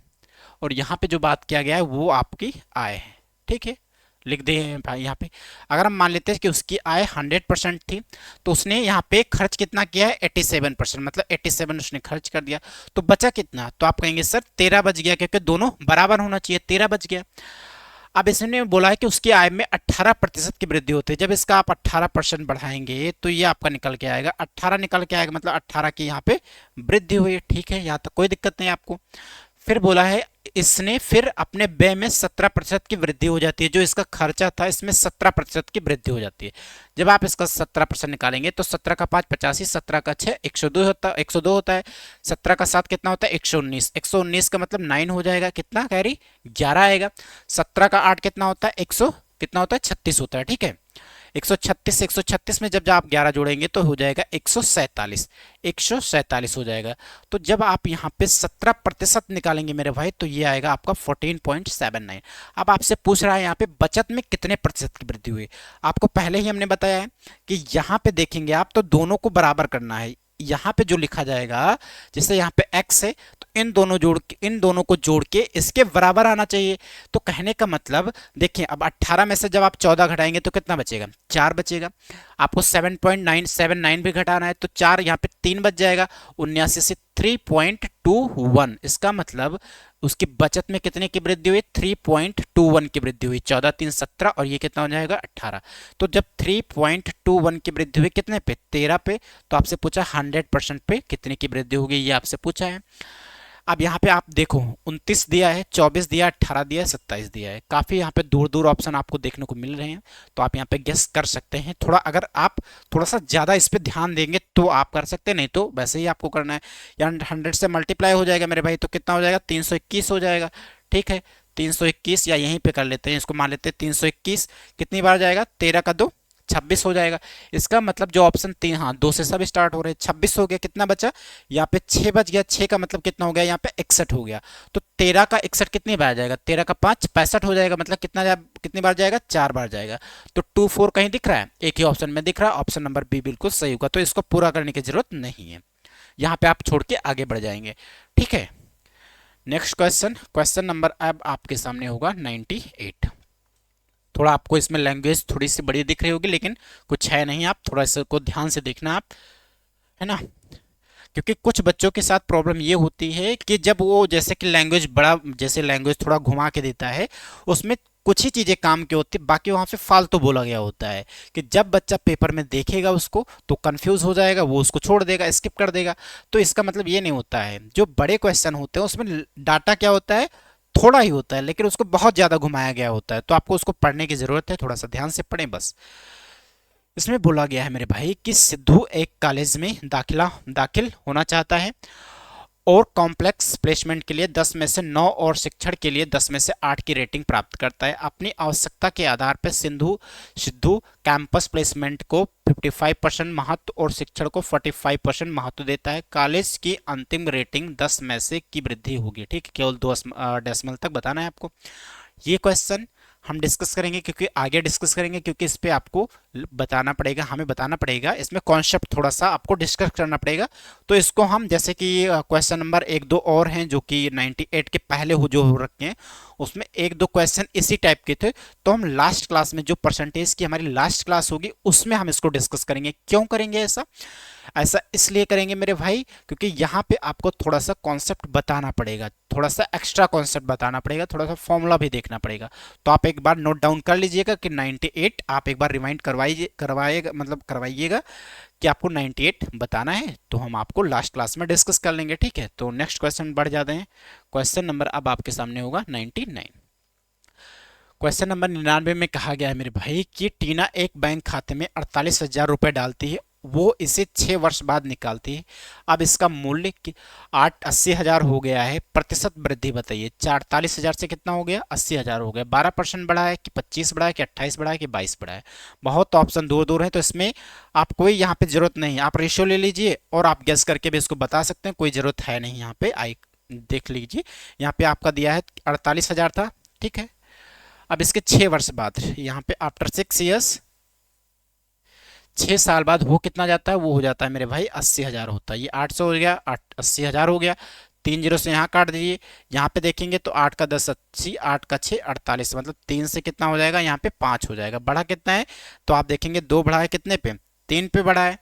और यहाँ पे जो बात किया गया है वो आपकी आय है, ठीक है। लिख दे भाई यहाँ पे। अगर हम मान लेते हैं कि उसकी आय 100% थी तो उसने यहाँ पे खर्च कितना किया है, 87%, मतलब 87 उसने खर्च कर दिया। तो बचा कितना, तो आप कहेंगे सर 13 बच गया, क्योंकि दोनों बराबर होना चाहिए, 13 बच गया। अब इसने बोला है कि उसकी आय में 18% की वृद्धि होती है। जब इसका आप 18% बढ़ाएंगे तो ये आपका निकल के आएगा 18 निकल के आएगा, मतलब 18 की यहाँ पे वृद्धि हुई है, ठीक है, यहाँ तक कोई दिक्कत नहीं आपको। फिर बोला है इसने फिर अपने व्यय में 17% की वृद्धि हो जाती है। जो इसका खर्चा था इसमें 17% की वृद्धि हो जाती है। जब आप इसका 17% निकालेंगे तो 17 का 5 85, 17 का 6 102 होता है, 17 का 7 कितना होता है, 119, 119 का मतलब 9 हो जाएगा, कितना कैरी 11 आएगा। 17 का 8 कितना होता है, 100 कितना होता है, 36 होता है, ठीक है। 136 में जब आप 11 जोड़ेंगे तो हो जाएगा 147, 147 हो जाएगा। तो जब आप यहाँ पे 17% निकालेंगे मेरे भाई तो ये आएगा आपका 14.79। अब आपसे पूछ रहा है यहाँ पे बचत में कितने प्रतिशत की वृद्धि हुई। आपको पहले ही हमने बताया है कि यहाँ पे देखेंगे आप तो दोनों को बराबर करना है, यहाँ पे जो लिखा जाएगा, जैसे यहाँ पे x है तो इन दोनों को जोड़ के इसके बराबर आना चाहिए। तो कहने का मतलब देखिए, अब 18 में से जब आप 14 घटाएंगे तो कितना बचेगा, 4 बचेगा। आपको 7.979 भी घटाना है तो 4 यहाँ पे 3 बच जाएगा। 79 से 3.21, इसका मतलब उसकी बचत में कितने की वृद्धि हुई, 3.21 की वृद्धि हुई। 14 3 17 और ये कितना हो जाएगा 18। तो जब 3.21 की वृद्धि हुई कितने पे, 13 पे, तो आपसे पूछा 100% पे कितने की वृद्धि होगी, ये आपसे पूछा है। अब यहाँ पे आप देखो 29 दिया है, 24 दिया है, 18 दिया है, 27 दिया है। काफी यहाँ पे दूर दूर ऑप्शन आपको देखने को मिल रहे हैं, तो आप यहाँ पे गेस कर सकते हैं। थोड़ा अगर आप थोड़ा सा ज्यादा इस पे ध्यान देंगे तो आप कर सकते हैं, नहीं तो वैसे ही आपको करना है। यहाँ 100 से मल्टीप्लाई हो जाएगा मेरे भाई, तो कितना हो जाएगा, 321 हो जाएगा। ठीक है, 321 या यहीं पे कर लेते हैं, इसको मान लेते हैं 321 कितनी बार जाएगा, 13 का 2 26 हो जाएगा। इसका मतलब जो ऑप्शन 3, हाँ 2 से सब स्टार्ट हो रहे हैं, 26 हो गया। कितना बचा, यहाँ पे 6 बच गया। 6 का मतलब कितना हो गया, यहाँ पे 61 हो गया। तो 13 का 61 कितनी बार जाएगा, 13 का 5 65 हो जाएगा। मतलब कितनी बार जाएगा, 4 बार जाएगा। तो 2 4 कहीं दिख रहा है, एक ही ऑप्शन में दिख रहा है, ऑप्शन नंबर बी बिल्कुल सही होगा। तो इसको पूरा करने की जरूरत नहीं है, यहाँ पे आप छोड़ के आगे बढ़ जाएंगे। ठीक है, नेक्स्ट क्वेश्चन, क्वेश्चन नंबर अब आपके सामने होगा 98। थोड़ा आपको इसमें लैंग्वेज थोड़ी सी बड़ी दिख रही होगी, लेकिन कुछ है नहीं, आप थोड़ा इसको ध्यान से देखना आप, है ना। क्योंकि कुछ बच्चों के साथ प्रॉब्लम ये होती है कि जब वो जैसे कि लैंग्वेज बड़ा, जैसे लैंग्वेज थोड़ा घुमा के देता है, उसमें कुछ ही चीजें काम की होती है, बाकी वहां पे फालतू बोला गया होता है। कि जब बच्चा पेपर में देखेगा उसको तो कंफ्यूज हो जाएगा, वो उसको छोड़ देगा, स्किप कर देगा। तो इसका मतलब ये नहीं होता है। जो बड़े क्वेश्चन होते हैं उसमें डाटा क्या होता है, थोड़ा ही होता है, लेकिन उसको बहुत ज्यादा घुमाया गया होता है। तो आपको उसको पढ़ने की जरूरत है, थोड़ा सा ध्यान से पढ़ें बस। इसमें बोला गया है मेरे भाई कि सिद्धू एक कॉलेज में दाखिल होना चाहता है और कॉम्प्लेक्स प्लेसमेंट के लिए 10 में से 9 और शिक्षण के लिए 10 में से 8 की रेटिंग प्राप्त करता है। अपनी आवश्यकता के आधार पर सिद्धू कैंपस प्लेसमेंट को 55% महत्व और शिक्षण को 45% महत्व देता है। कॉलेज की अंतिम रेटिंग 10 में से की वृद्धि होगी। ठीक है, केवल 2 डेसिमल तक बताना है आपको। ये क्वेश्चन हम डिस्कस करेंगे, क्योंकि आगे डिस्कस करेंगे, क्योंकि इस पे आपको बताना पड़ेगा, हमें बताना पड़ेगा, इसमें कॉन्सेप्ट थोड़ा सा आपको डिस्कस करना पड़ेगा। तो इसको हम जैसे कि क्वेश्चन नंबर 1 2 और हैं जो कि 98 के पहले जो हो रखे हैं, उसमें 1 2 क्वेश्चन इसी टाइप के थे। तो हम लास्ट क्लास में, जो परसेंटेज की हमारी लास्ट क्लास होगी, उसमें हम इसको डिस्कस करेंगे। क्यों करेंगे ऐसा, ऐसा इसलिए करेंगे मेरे भाई क्योंकि यहाँ पे आपको थोड़ा सा कॉन्सेप्ट बताना पड़ेगा, थोड़ा सा एक्स्ट्रा कॉन्सेप्ट बताना पड़ेगा, थोड़ा सा फॉर्मूला भी देखना पड़ेगा। तो आप एक बार नोट डाउन कर लीजिएगा कि 98 आप एक बार रिमाइंड करवाइएगा, मतलब करवाइएगा कि आपको 98 बताना है। तो हम आपको लास्ट क्लास में डिस्कस कर लेंगे। ठीक है, तो नेक्स्ट क्वेश्चन बढ़ जाते हैं। क्वेश्चन नंबर अब आपके सामने होगा 99। क्वेश्चन नंबर 99 में कहा गया है मेरे भाई कि टीना एक बैंक खाते में 48,000 रुपए डालती है, वो इसे 6 वर्ष बाद निकालती है। अब इसका मूल्य 80,000 हो गया है, प्रतिशत वृद्धि बताइए। 48,000 से कितना हो गया, 80,000 हो गया। 12% बढ़ा है कि 25 बढ़ा है कि 28 बढ़ा है कि 22 बढ़ा है। बहुत ऑप्शन दूर दूर है, तो इसमें आप कोई यहाँ पे जरूरत नहीं, आप रेशियो ले लीजिए और आप गेस करके भी इसको बता सकते हैं, कोई जरूरत है नहीं। यहाँ पे आई देख लीजिए, यहाँ पे आपका दिया है 48,000 था। ठीक है, अब इसके 6 वर्ष बाद, यहाँ पे आफ्टर 6 ईयर्स, 6 साल बाद वो कितना जाता है, वो हो जाता है मेरे भाई 80,000 होता है। ये 800 हो गया, 80,000 हो गया। 3 जीरो से यहाँ काट दीजिए, यहाँ पे देखेंगे तो 8 का 10 80, 8 का 6 48, मतलब 3 से कितना हो जाएगा, यहाँ पे 5 हो जाएगा। बढ़ा कितना है, तो आप देखेंगे 2 बढ़ा है कितने पे, 3 पे बढ़ा है।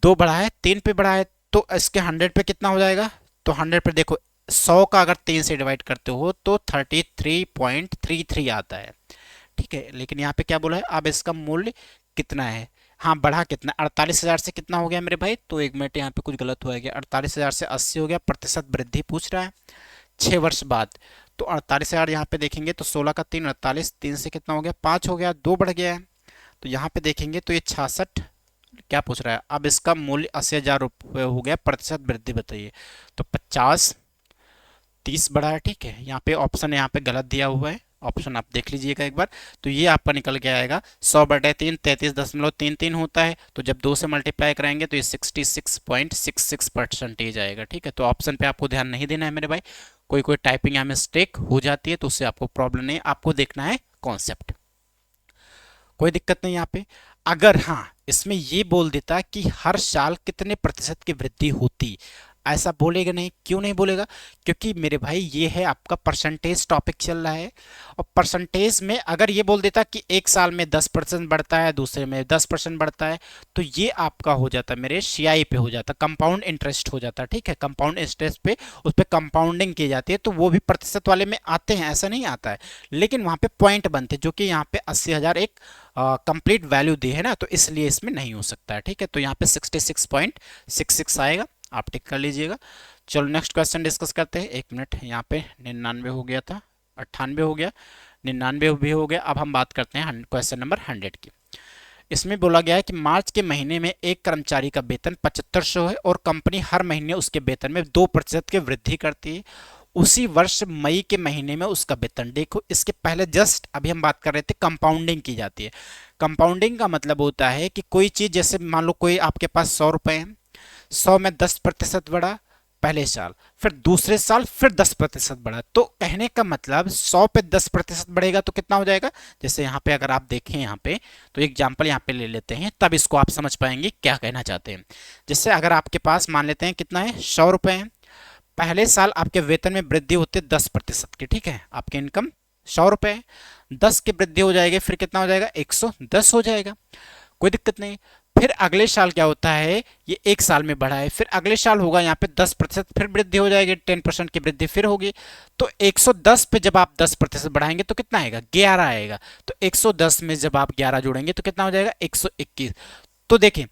2 बढ़ा है, 3 पे बढ़ा है, तो इसके 100 पे कितना हो जाएगा, तो 100 पे देखो 100 का अगर 3 से डिवाइड करते हो तो 33.33 आता है। ठीक है, लेकिन यहाँ पे क्या बोला है, अब इसका मूल्य कितना है, हाँ बढ़ा कितना, 48,000 से कितना हो गया मेरे भाई, तो 1 मिनट यहाँ पे कुछ गलत हो गया, 48,000 से 80 हो गया, प्रतिशत वृद्धि पूछ रहा है 6 वर्ष बाद। तो 48,000 यहाँ पे देखेंगे तो 16 का 3 48, 3 से कितना हो गया, 5 हो गया, 2 बढ़ गया है। तो यहाँ पे देखेंगे तो ये 66 क्या पूछ रहा है, अब इसका मूल्य 80,000 रुपये हो गया, प्रतिशत वृद्धि बताइए। तो 50 30 बढ़ा है। ठीक है, यहाँ पे ऑप्शन यहाँ पे गलत दिया हुआ है, ऑप्शन आप देख लीजिएगा एक बार। तो ये आपका निकल के आएगा 100/3 33.33 होता है। तो जब 2 से मल्टीप्लाई कराएंगे तो ये 66.66% आएगा। ठीक है, तो ऑप्शन पे आपको ध्यान नहीं देना है मेरे भाई, कोई कोई टाइपिंग यहाँ मिस्टेक हो जाती है तो उससे आपको प्रॉब्लम नहीं, आपको देखना है कॉन्सेप्ट। कोई दिक्कत नहीं यहाँ पे। अगर हाँ इसमें ये बोल देता कि हर साल कितने प्रतिशत की वृद्धि होती, ऐसा बोलेगा नहीं। क्यों नहीं बोलेगा? क्योंकि मेरे भाई ये है आपका परसेंटेज टॉपिक चल रहा है, और परसेंटेज में अगर ये बोल देता कि एक साल में 10% बढ़ता है, दूसरे में 10% बढ़ता है, तो ये आपका हो जाता मेरे सीआई पे हो जाता, कंपाउंड इंटरेस्ट हो जाता। ठीक है, कंपाउंड इंटरेस्ट पे उस पर कंपाउंडिंग की जाती है, तो वो भी प्रतिशत वाले में आते हैं, ऐसा नहीं आता है, लेकिन वहाँ पे पॉइंट बनते, जो कि यहाँ पे 80,000 एक कंप्लीट वैल्यू दी है ना, तो इसलिए इसमें नहीं हो सकता है। ठीक है, तो यहाँ पे 66.66 आएगा, आप टिक कर लीजिएगा। चलो नेक्स्ट क्वेश्चन डिस्कस करते हैं। 1 मिनट, यहाँ पे 99 हो गया था, 98 हो गया, 99 भी हो गया। अब हम बात करते हैं क्वेश्चन नंबर 100 की। इसमें बोला गया है कि मार्च के महीने में एक कर्मचारी का वेतन 7500 है और कंपनी हर महीने उसके वेतन में 2% की वृद्धि करती है। उसी वर्ष मई के महीने में उसका वेतन, देखो इसके पहले जस्ट अभी हम बात कर रहे थे कंपाउंडिंग की जाती है। कंपाउंडिंग का मतलब होता है कि कोई चीज़, जैसे मान लो कोई आपके पास 100 रुपये हैं, 100 में 10% बढ़ा पहले साल, फिर दूसरे साल फिर 10% बढ़ा, तो कहने का मतलब 100 पे 10% बढ़ेगा तो कितना हो जाएगा। जैसे यहाँ पे अगर आप देखें, यहाँ पे तो एग्जाम्पल यहाँ पे ले लेते हैं, तब इसको आप समझ पाएंगे क्या कहना चाहते हैं। जैसे अगर आपके पास मान लेते हैं कितना है, 100 रुपये हैं, पहले साल आपके वेतन में वृद्धि होती है 10% की। ठीक है, आपकी इनकम 100 रुपये है, 10 की वृद्धि हो जाएगी, फिर कितना हो जाएगा, 110 हो जाएगा, कोई दिक्कत नहीं। फिर अगले साल क्या होता है, ये एक साल में बढ़ा है, फिर अगले साल होगा यहाँ पे 10% फिर वृद्धि हो जाएगी, 10% की वृद्धि फिर होगी, तो 110 पे जब आप 10% बढ़ाएंगे तो कितना आएगा, 11 आएगा। तो 110 में जब आप 11 जोड़ेंगे तो कितना हो जाएगा, 121। तो देखिए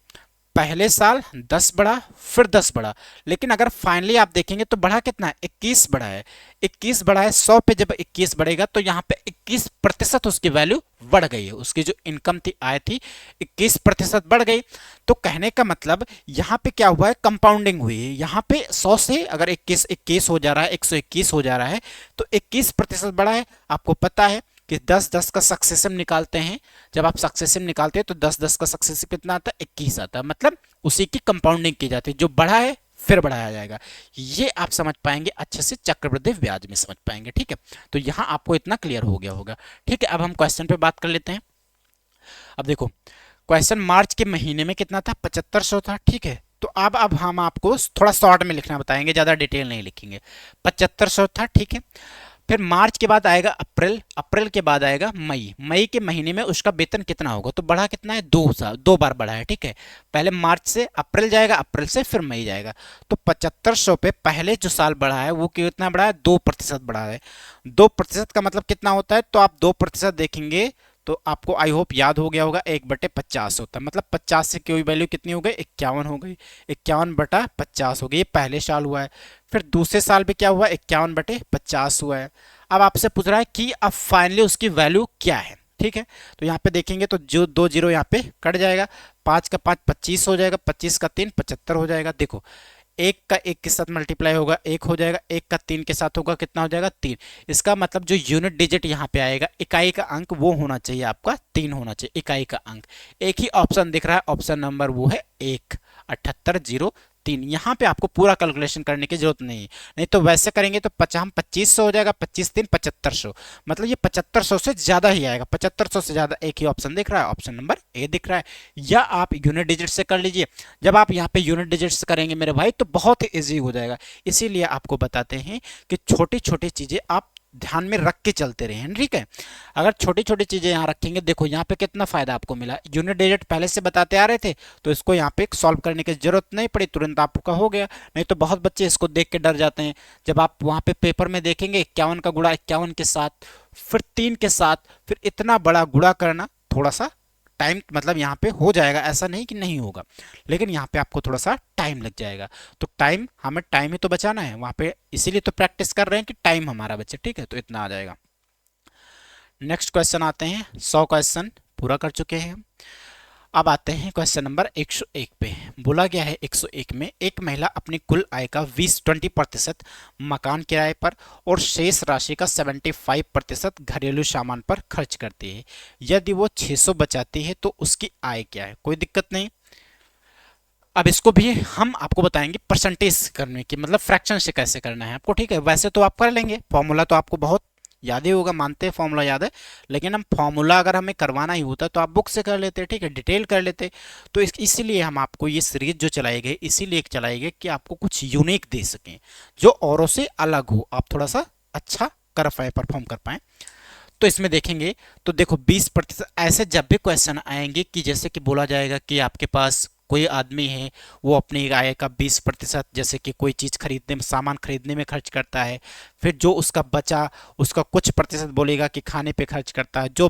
पहले साल 10 बढ़ा, फिर 10 बढ़ा, लेकिन अगर फाइनली आप देखेंगे तो बढ़ा कितना है, 21 बढ़ा है। 21 बढ़ा है, 100 पे जब 21 बढ़ेगा तो यहाँ पे 21% उसकी वैल्यू बढ़ गई है, उसकी जो इनकम थी, आय थी, 21% बढ़ गई। तो कहने का मतलब यहाँ पे क्या हुआ है, कंपाउंडिंग हुई है। यहाँ पे 100 से अगर 21 हो जा रहा है, 121 हो जा रहा है, तो 21% बढ़ा है। आपको पता है कि 10-10 का सक्सेसिव निकालते हैं, जब आप सक्सेसिव निकालते हैं तो 10-10 का सक्सेसिव कितना आता है, 21 आता है, मतलब उसी की कंपाउंडिंग की जाती है, जो बढ़ा है फिर बढ़ाया जाएगा। ये आप समझ पाएंगे अच्छे से, चक्रवृद्धि ब्याज में समझ पाएंगे। ठीक है, तो यहां आपको इतना क्लियर हो गया होगा। ठीक है, अब हम क्वेश्चन पे बात कर लेते हैं। अब देखो क्वेश्चन मार्च के महीने में कितना था, 7500 था। ठीक है, तो अब हम आपको थोड़ा शॉर्ट में लिखना बताएंगे, ज्यादा डिटेल नहीं लिखेंगे। 7500 था, ठीक है। फिर मार्च के बाद आएगा अप्रैल, अप्रैल के बाद आएगा मई, मई के महीने में उसका वेतन कितना होगा, तो बढ़ा कितना है, 2 बार बढ़ा है। ठीक है, पहले मार्च से अप्रैल जाएगा, अप्रैल से फिर मई जाएगा, तो 7500 पे पहले जो साल बढ़ा है वो कितना बढ़ा है, 2% बढ़ा है। 2% का मतलब कितना होता है, तो आप 2% देखेंगे तो आपको आई होप याद हो गया होगा, 1/50 होता है, मतलब 50 से कोई वैल्यू कितनी हो गई, 51 हो गई, 51/50 हो गई, ये पहले साल हुआ है। फिर दूसरे साल भी क्या हुआ, 51/50 हुआ है। अब आपसे पूछ रहा है कि अब फाइनली उसकी वैल्यू क्या है। ठीक है, तो यहाँ पे देखेंगे तो जो 2 जीरो यहाँ पे कट जाएगा, 5 का 5 25 हो जाएगा, 25 का 3 75 हो जाएगा। देखो एक का एक के साथ मल्टीप्लाई होगा, एक हो जाएगा, एक का 3 के साथ होगा, कितना हो जाएगा, 3। इसका मतलब जो यूनिट डिजिट यहाँ पे आएगा, इकाई का अंक, वो होना चाहिए आपका 3 होना चाहिए, इकाई का अंक। एक ही ऑप्शन दिख रहा है, ऑप्शन नंबर वो है 1, 7803। यहाँ पे आपको पूरा कैलकुलेशन करने की जरूरत नहीं है, नहीं तो वैसे करेंगे तो 2500 हो जाएगा, 25×3 7500, मतलब ये 7500 से ज्यादा ही आएगा, 7500 से ज्यादा। एक ही ऑप्शन दिख रहा है, ऑप्शन नंबर ए दिख रहा है, या आप यूनिट डिजिट से कर लीजिए। जब आप यहाँ पे यूनिट डिजिट से करेंगे मेरे भाई तो बहुत ही ईजी हो जाएगा, इसीलिए आपको बताते हैं कि छोटी छोटी चीजें आप ध्यान में रख के चलते रहें। ठीक है, अगर छोटी छोटी चीजें यहाँ रखेंगे, देखो यहाँ पे कितना फायदा आपको मिला, यूनिट डिजिट पहले से बताते आ रहे थे, तो इसको यहाँ पे सॉल्व करने की जरूरत नहीं पड़ी, तुरंत आपका हो गया। नहीं तो बहुत बच्चे इसको देख के डर जाते हैं, जब आप वहाँ पे पेपर में देखेंगे 51 का गुणा 51 के साथ, फिर 3 के साथ, फिर इतना बड़ा गुणा करना थोड़ा सा टाइम, मतलब यहाँ पे हो जाएगा, ऐसा नहीं कि नहीं होगा, लेकिन यहाँ पे आपको थोड़ा सा टाइम लग जाएगा। तो टाइम, हमें टाइम ही तो बचाना है वहाँ पे, इसीलिए तो प्रैक्टिस कर रहे हैं कि टाइम हमारा बचे। ठीक है, तो इतना आ जाएगा। नेक्स्ट क्वेश्चन आते हैं, 100 क्वेश्चन पूरा कर चुके हैं। अब आते हैं क्वेश्चन नंबर 101 पे। बोला गया है 101 में, एक महिला अपनी कुल आय का 20% मकान किराए पर और शेष राशि का 75% घरेलू सामान पर खर्च करती है। यदि वो 600 बचाती है तो उसकी आय क्या है। कोई दिक्कत नहीं। अब इसको भी हम आपको बताएंगे परसेंटेज करने की, मतलब फ्रैक्शन से कैसे करना है आपको। ठीक है, वैसे तो आप कर लेंगे, फॉर्मूला तो आपको बहुत याद ही होगा, मानते हैं फॉर्मूला याद है, लेकिन हम फॉर्मूला अगर हमें करवाना ही होता तो आप बुक से कर लेते, ठीक है, डिटेल कर लेते। तो इसीलिए हम आपको ये सीरीज जो चलाई गई, इसीलिए चलाई गई कि आपको कुछ यूनिक दे सकें, जो औरों से अलग हो, आप थोड़ा सा अच्छा कर पाए, परफॉर्म कर पाए। तो इसमें देखेंगे तो देखो 20% ऐसे जब भी क्वेश्चन आएंगे कि जैसे कि बोला जाएगा कि आपके पास कोई आदमी है, वो अपनी आय का 20% जैसे कि कोई चीज़ खरीदने में, सामान खरीदने में खर्च करता है, फिर जो उसका बचा उसका कुछ प्रतिशत बोलेगा कि खाने पे खर्च करता है, जो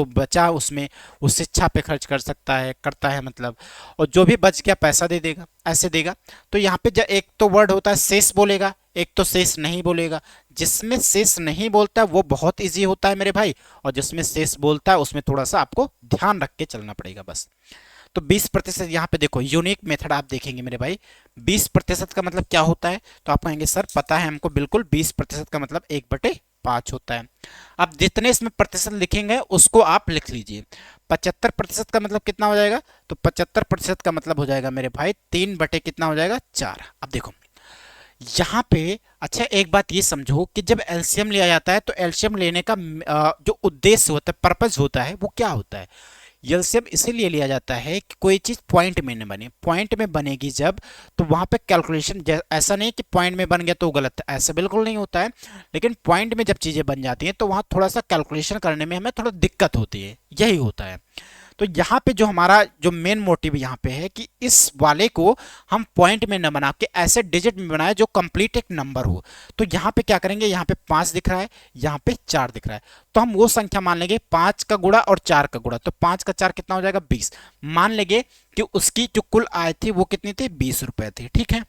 बचा उसमें वो शिक्षा पे खर्च कर सकता है, करता है मतलब, और जो भी बच गया पैसा दे देगा, ऐसे देगा। तो यहाँ पे एक तो वर्ड होता है शेष बोलेगा, एक तो शेष नहीं बोलेगा। जिसमें शेष नहीं बोलता है वो बहुत इजी होता है मेरे भाई, और जिसमें शेष बोलता है उसमें थोड़ा सा आपको ध्यान रख के चलना पड़ेगा बस। तो 20% यहाँ पे देखो यूनिक मेथड आप देखेंगे मेरे भाई, 20% का मतलब क्या होता है, तो आप कहेंगे सर पता है हमको बिल्कुल, 20% का मतलब 1/5 होता है। अब जितने इसमें प्रतिशत लिखेंगे उसको आप लिख लीजिए। 75% का मतलब कितना हो जाएगा, तो 75% का मतलब हो जाएगा मेरे भाई 3 कितना हो जाएगा 4। अब देखो यहाँ पे अच्छा एक बात ये समझो कि जब एलसीएम लिया जाता है तो एलसीएम लेने का जो उद्देश्य होता है, पर्पज होता है, वो क्या होता है। एलसीएम इसीलिए लिया जाता है कि कोई चीज पॉइंट में न बने, पॉइंट में बनेगी जब, तो वहां पे कैलकुलेशन, ऐसा नहीं कि पॉइंट में बन गया तो गलत है, ऐसा बिल्कुल नहीं होता है। लेकिन पॉइंट में जब चीजें बन जाती हैं तो वहां थोड़ा सा कैलकुलेशन करने में हमें थोड़ा दिक्कत होती है, यही होता है। तो यहाँ पे जो हमारा जो मेन मोटिव यहाँ पे है कि इस वाले को हम पॉइंट में न बना के ऐसे डिजिट में बनाए जो कंप्लीट एक नंबर हो। तो यहाँ पे क्या करेंगे, यहाँ पे 5 दिख रहा है, यहाँ पे 4 दिख रहा है, तो हम वो संख्या मान लेंगे 5 का गुणा और 4 का गुणा, तो 5 का 4 कितना हो जाएगा 20। मान लेंगे कि उसकी जो कुल आय थी वो कितनी थी, 20 रुपए थी, ठीक है।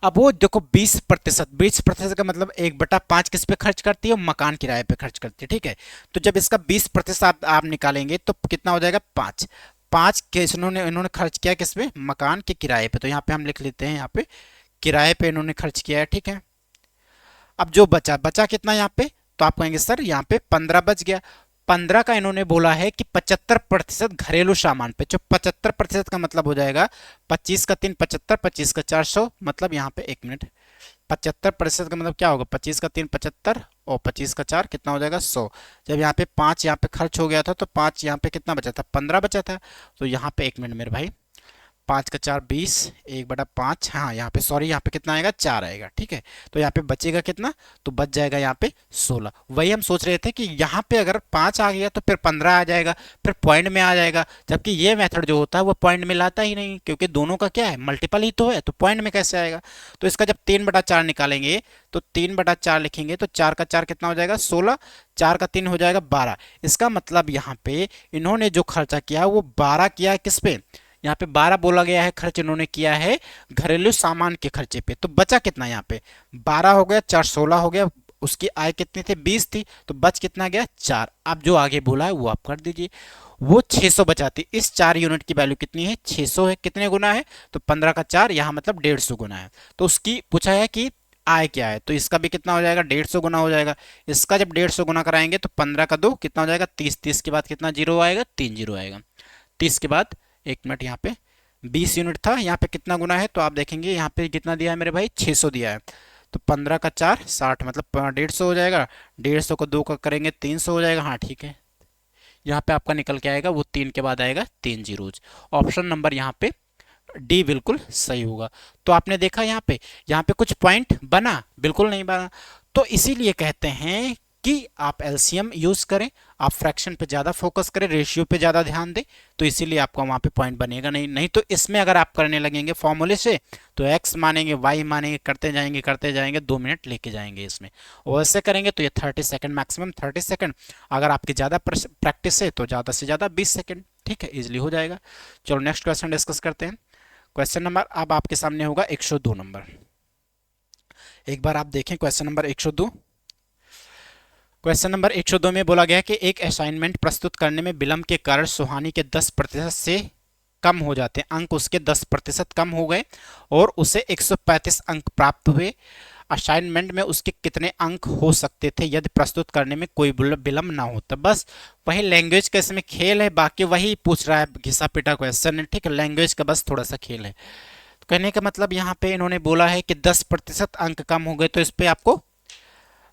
अब वो देखो 20% का मतलब 1/5 किस पे खर्च करती है, मकान किराए पे खर्च करती है, ठीक है। तो जब इसका 20% आप निकालेंगे तो कितना हो जाएगा 5। 5 के इन्होंने खर्च किया किस पे, मकान के किराए पे, तो यहाँ पे हम लिख लेते हैं, यहाँ पे किराए पे इन्होंने खर्च किया है, ठीक है। अब जो बचा बचा कितना यहाँ पे, तो आप कहेंगे सर यहाँ पे 15 बच गया। 15 का इन्होंने बोला है कि 75% घरेलू सामान पे, जो 75% का मतलब हो जाएगा 25 का 3 75, 25 का 400, मतलब यहाँ पे 1 मिनट, 75% का मतलब क्या होगा, 25 का 3 75 और 25 का 4 कितना हो जाएगा 100। जब यहाँ पे 5 यहाँ पे खर्च हो गया था तो 5 यहाँ पे कितना बचा था, 15 बचा था। तो यहाँ पे 1 मिनट मेरे भाई, 5 का 4 20, 1/5, हाँ यहाँ पे सॉरी, यहाँ पे कितना आएगा 4 आएगा, ठीक है। तो यहाँ पे बचेगा कितना, तो बच जाएगा यहाँ पे 16। वही हम सोच रहे थे कि यहाँ पे अगर 5 आ गया तो फिर 15 आ जाएगा, फिर पॉइंट में आ जाएगा, जबकि ये मेथड जो होता है वो पॉइंट में लाता ही नहीं, क्योंकि दोनों का क्या है, मल्टीपल ही तो है, तो पॉइंट में कैसे आएगा। तो इसका जब 3/4 निकालेंगे तो 3/4 लिखेंगे तो 4 का 4 कितना हो जाएगा 16, 4 का 3 हो जाएगा 12। इसका मतलब यहाँ पे इन्होंने जो खर्चा किया वो 12 किया है किस पे, यहाँ पे 12 बोला गया है, खर्च इन्होंने किया है घरेलू सामान के खर्चे पे। तो बचा कितना, यहाँ पे 12 हो गया, 4 16 हो गया, उसकी आय कितनी थी 20 थी, तो बच कितना गया 4। अब जो आगे बोला है वो आप कर दीजिए। वो 600 बचाती, इस 4 यूनिट की वैल्यू कितनी है 600 है, कितने गुना है, तो 15 का 4 यहाँ मतलब 150 गुना है। तो उसकी पूछा है कि आय क्या है, तो इसका भी कितना हो जाएगा 150 गुना हो जाएगा। इसका जब 150 गुना कराएंगे तो 15 का 2 कितना हो जाएगा 30, 30 के बाद कितना जीरो आएगा, 3 जीरो आएगा। 30 के बाद 1 मिनट, यहाँ पे 20 यूनिट था, यहाँ पे कितना गुना है, तो आप देखेंगे यहाँ पे कितना दिया है मेरे भाई 600 दिया है। तो 15 का 4 60, मतलब 150 हो जाएगा, 150 को 2 का करेंगे 300 हो जाएगा, हाँ ठीक है। यहाँ पे आपका निकल के आएगा वो 3 के बाद आएगा 3 जीरोज। ऑप्शन नंबर यहाँ पे डी बिल्कुल सही होगा। तो आपने देखा यहाँ पे कुछ पॉइंट बना, बिल्कुल नहीं बना। तो इसीलिए कहते हैं कि आप एलसीएम यूज करें, आप फ्रैक्शन पे ज़्यादा फोकस करें, रेशियो पे ज़्यादा ध्यान दें, तो इसीलिए आपका वहाँ पे पॉइंट बनेगा नहीं तो इसमें अगर आप करने लगेंगे फॉर्मूले से तो एक्स मानेंगे वाई मानेंगे, करते जाएंगे 2 मिनट लेके जाएंगे इसमें। और ऐसे करेंगे तो ये 30 सेकंड, मैक्सिमम 30 सेकंड। अगर आपकी ज़्यादा प्रैक्टिस है तो ज़्यादा से ज़्यादा 20 सेकंड, ठीक है, इजिली हो जाएगा। चलो नेक्स्ट क्वेश्चन डिस्कस करते हैं। क्वेश्चन नंबर अब आपके सामने होगा 102 नंबर। एक बार आप देखें क्वेश्चन नंबर 102। क्वेश्चन नंबर 102 में बोला गया कि एक असाइनमेंट प्रस्तुत करने में विलंब के कारण सुहानी के 10% से कम हो जाते हैं, अंक उसके 10% कम हो गए और उसे 135 अंक प्राप्त हुए। असाइनमेंट में उसके कितने अंक हो सकते थे यदि प्रस्तुत करने में कोई विलंब ना होता। बस वही लैंग्वेज का इसमें खेल है, बाकी वही पूछ रहा है, घिसा पिटा क्वेश्चन है, ठीक है, लैंग्वेज का बस थोड़ा सा खेल है। तो कहने का मतलब यहाँ पे इन्होंने बोला है कि 10% अंक कम हो गए, तो इस पे आपको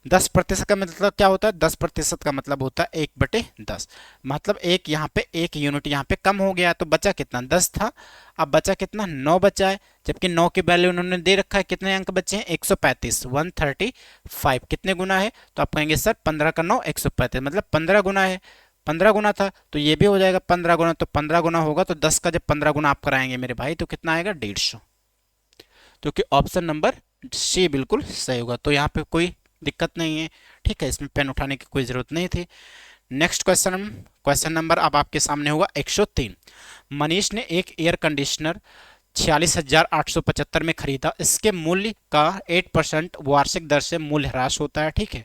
10% का मतलब क्या होता है? 10% का मतलब होता है 1/10। मतलब एक यहाँ पे एक यूनिट यहाँ पे कम हो गया, तो बचा कितना? 10 था, अब बचा कितना? 9 बचा है। जबकि 9 की वैल्यू उन्होंने दे रखा है, कितने अंक बचे हैं? 135, 135 कितने गुना है? तो आप कहेंगे सर 15 का 9 135, मतलब 15 गुना है। 15 गुना था तो ये भी हो जाएगा 15 गुना, तो 15 गुना होगा तो 10 का जब 15 गुना आप कराएंगे मेरे भाई तो कितना आएगा? 150। क्योंकि ऑप्शन नंबर सी बिल्कुल सही होगा, तो यहाँ पे कोई दिक्कत नहीं है। ठीक है, इसमें पेन उठाने की कोई जरूरत नहीं थी। नेक्स्ट क्वेश्चन, क्वेश्चन नंबर अब आपके सामने होगा 103। मनीष ने एक एयर कंडीशनर 46,875 में खरीदा। इसके मूल्य का 8% वार्षिक दर से मूल्य ह्रास होता है। ठीक है,